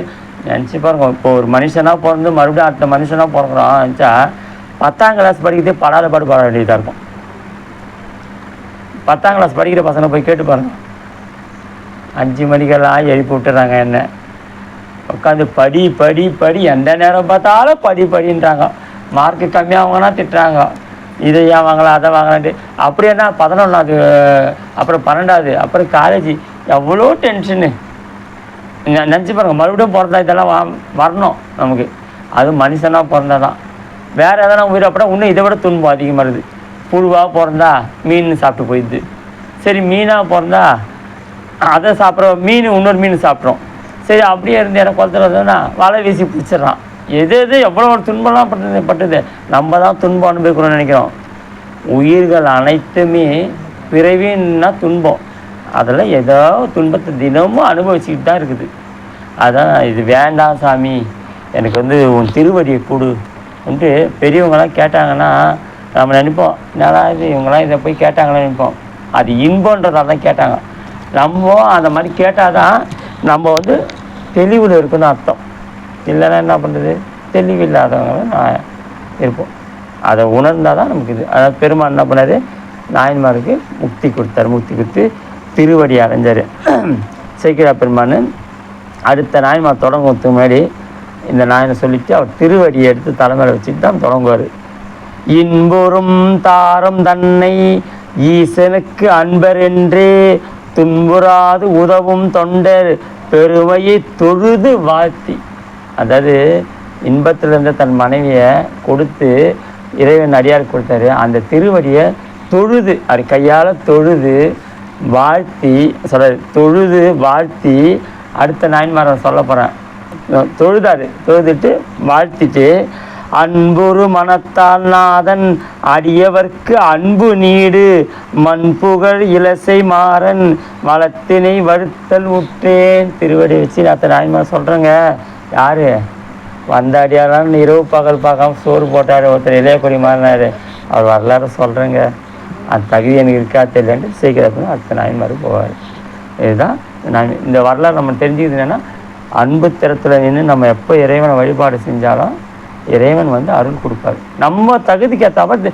நினச்சி பாருங்க. இப்போ ஒரு மனுஷனாக பிறந்து மறுபடியும் அடுத்த மனுஷனாக பிறக்கிறோம் நினச்சா 10ஆம் கிளாஸ் படிக்கிறதே படாத பாடு பாட வேண்டியதாக இருக்கும். 10ஆம் கிளாஸ் படிக்கிற பசங்களை போய் கேட்டு பாருங்க, 5 மணிக்கெல்லாம் எழுப்பி விட்டுறாங்க என்ன, உட்காந்து படி படி படி, எந்த நேரம் பார்த்தாலும் படி படின்றாங்க. மார்க்கு கம்மியாகவாங்கன்னா திட்டுறாங்க, இதை ஏன் வாங்கலாம் அதை வாங்கலான்ட்டு. அப்படின்னா 11ஆவது, அப்புறம் 12ஆவது, அப்புறம் காலேஜ், எவ்வளோ டென்ஷனு நினச்சி பாருங்க. மறுபடியும் பிறந்தா இதெல்லாம் வரணும் நமக்கு. அதுவும் மனுஷனாக பிறந்தா தான். வேறு எதனா உயிர் அப்படின்னா இன்னும் இதை விட துன்பம் அதிகமாக இருக்குது. புழுவாக பிறந்தா மீன் சாப்பிட்டு போயிடுது. சரி, மீனாக பிறந்தா அதை சாப்பிட்றோம், மீன் இன்னொரு மீன் சாப்பிட்றோம். சரி, அப்படியே இருந்து எனக்கு குளத்தில் வந்தோன்னா வலை வீசி பிடிச்சிட்றான். எது எவ்வளோ ஒரு துன்பம்லாம் பட்டுது. நம்ம தான் துன்பம் அனுபவிக்கணும்னு நினைக்கிறோம். உயிர்கள் அனைத்துமே பிறவின்னா துன்பம், அதில் ஏதோ துன்பத்தை தினமும் அனுபவிச்சுக்கிட்டு தான் இருக்குது. அதான் இது வேண்டாம் சாமி, எனக்கு உன் திருவடியை கொடு வந்து பெரியவங்களாம் கேட்டாங்கன்னா நம்ம நினைப்போம், என்னடா இது இவங்களாம் இதை போய் கேட்டாங்கன்னு நினைப்போம். அது இன்பன்றதால தான் கேட்டாங்க. நம்ம அந்த மாதிரி கேட்டால் தான் நம்ம தெளிவில் இருக்குன்னு அர்த்தம். இல்லைன்னா என்ன பண்ணுறது, தெளிவில்லாதவங்க நான் இருப்போம். அதை உணர்ந்தால் தான் நமக்கு இது. அதாவது பெருமாள் என்ன பண்ணார், நாயன்மாருக்கு முக்தி கொடுத்தார். முக்தி கொடுத்து திருவடி அடைஞ்சார். சேக்கிழார் பெருமான் அடுத்த நாயன்மார் தொடங்குறதுக்கு முன்னாடி இந்த நாயனை சொல்லிவிட்டு அவர் திருவடியை எடுத்து தலைமையில் வச்சுட்டு தான் தொடங்குவார். இன்புறும் தாரம் தன்னை ஈசனுக்கு அன்பர் என்றே துன்புறாது உதவும் தொண்டர் பெருமையை தொழுது வாழ்த்தி. அதாவது இன்பத்திலிருந்து தன் மனைவியை கொடுத்து இறைவன் அடியார் கொடுத்தாரு. அந்த திருவடியை தொழுது, அது கையால் தொழுது வாழ்த்தி சொல்ல, தொழுது வாழ்த்தி அடுத்த நாயன்மாரை சொல்ல போகிறேன். தொழுதாரு, தொழுதுட்டு வாழ்த்திட்டு, அன்புரு மனத்தால் நாதன் அடியவர்க்கு அன்பு நீடு மண்புகழ் இலசை மாறன் வளத்தினை வருத்தல் உற்றேன். திருவடி வச்சு அத்தனை நாயன்மார் சொல்கிறேங்க. யார் வந்த அடியாரான்னு இரவு பகல் பார்க்காம சோறு போட்டார், ஒருத்தர் இளையக்குடி மாறினார், அவர் வரலாறு சொல்கிறேங்க. அந்த தகுதி எனக்கு இருக்கா தெரியலன்ட்டு சீக்கிரம் அடுத்த நாயன்மார் போவார். இதுதான் இந்த வரலாறு நம்ம தெரிஞ்சுக்கிது. என்னென்னா அன்பு திறத்தில் நின்று நம்ம எப்போ இறைவனை வழிபாடு செஞ்சாலும் இறைவன் அருள் கொடுப்பார். நம்ம தகுதிக்கு ஏற்றாப்ப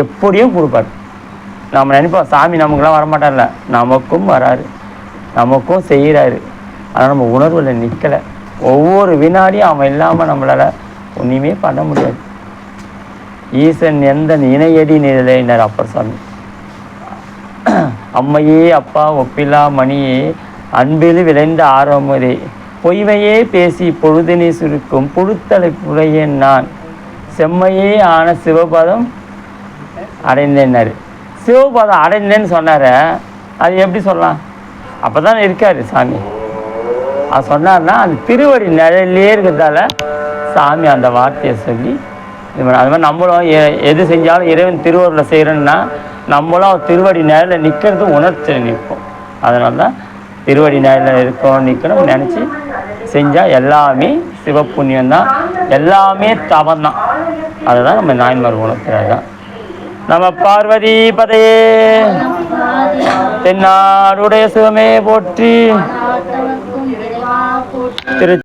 எப்படியும் கொடுப்பார். நம்ம நினைப்போம் சாமி நமக்குலாம் வரமாட்டார்ல, நமக்கும் வராரு, நமக்கும் செய்கிறாரு. ஆனால் நம்ம உணர்வில் நிற்கலை. ஒவ்வொரு வினாடியும் அவன் இல்லாமல் நம்மளால் ஒன்றுமே பண்ண முடியாது. ஈசன் எந்த இணையடி நிலையினர் அப்பர் சாமி. அம்மையே அப்பா ஒப்பிலா மணியே அன்பில் விளைந்த ஆரம்பரே பொய்மையே பேசி பொழுதினை சுருக்கும் புழுத்தலை புழையேன் நான் செம்மையே ஆன சிவபதம் அடைந்தேன்னார். சிவபாதம் அடைந்தேன்னு சொன்னார். அது எப்படி சொல்லலாம்? அப்போ தான் இருக்கார் சாமி. அது சொன்னார்னா அந்த திருவடி நிழல்லே இருக்கிறதால சாமி அந்த வார்த்தையை சொல்லி இது பண்ண. அது மாதிரி நம்மளும் எது செஞ்சாலும் இறைவன் திருவருளில் செய்கிறோன்னா நம்மளும் திருவடி நிழலில் நிற்கிறது உணர்ச்சி நிற்போம். அதனால தான் திருவடி நிழலில் இருக்கோம் நிற்கணும் நினச்சி செஞ்சால் எல்லாமே சிவப்புண்ணியம்தான், எல்லாமே தவம் தான். அதுதான் நம்ம நாயன்மார் உணர்த்துறது தான். நம்ம பார்வதி பதையே தென்னாடுடைய சிவமே போற்றி. திரு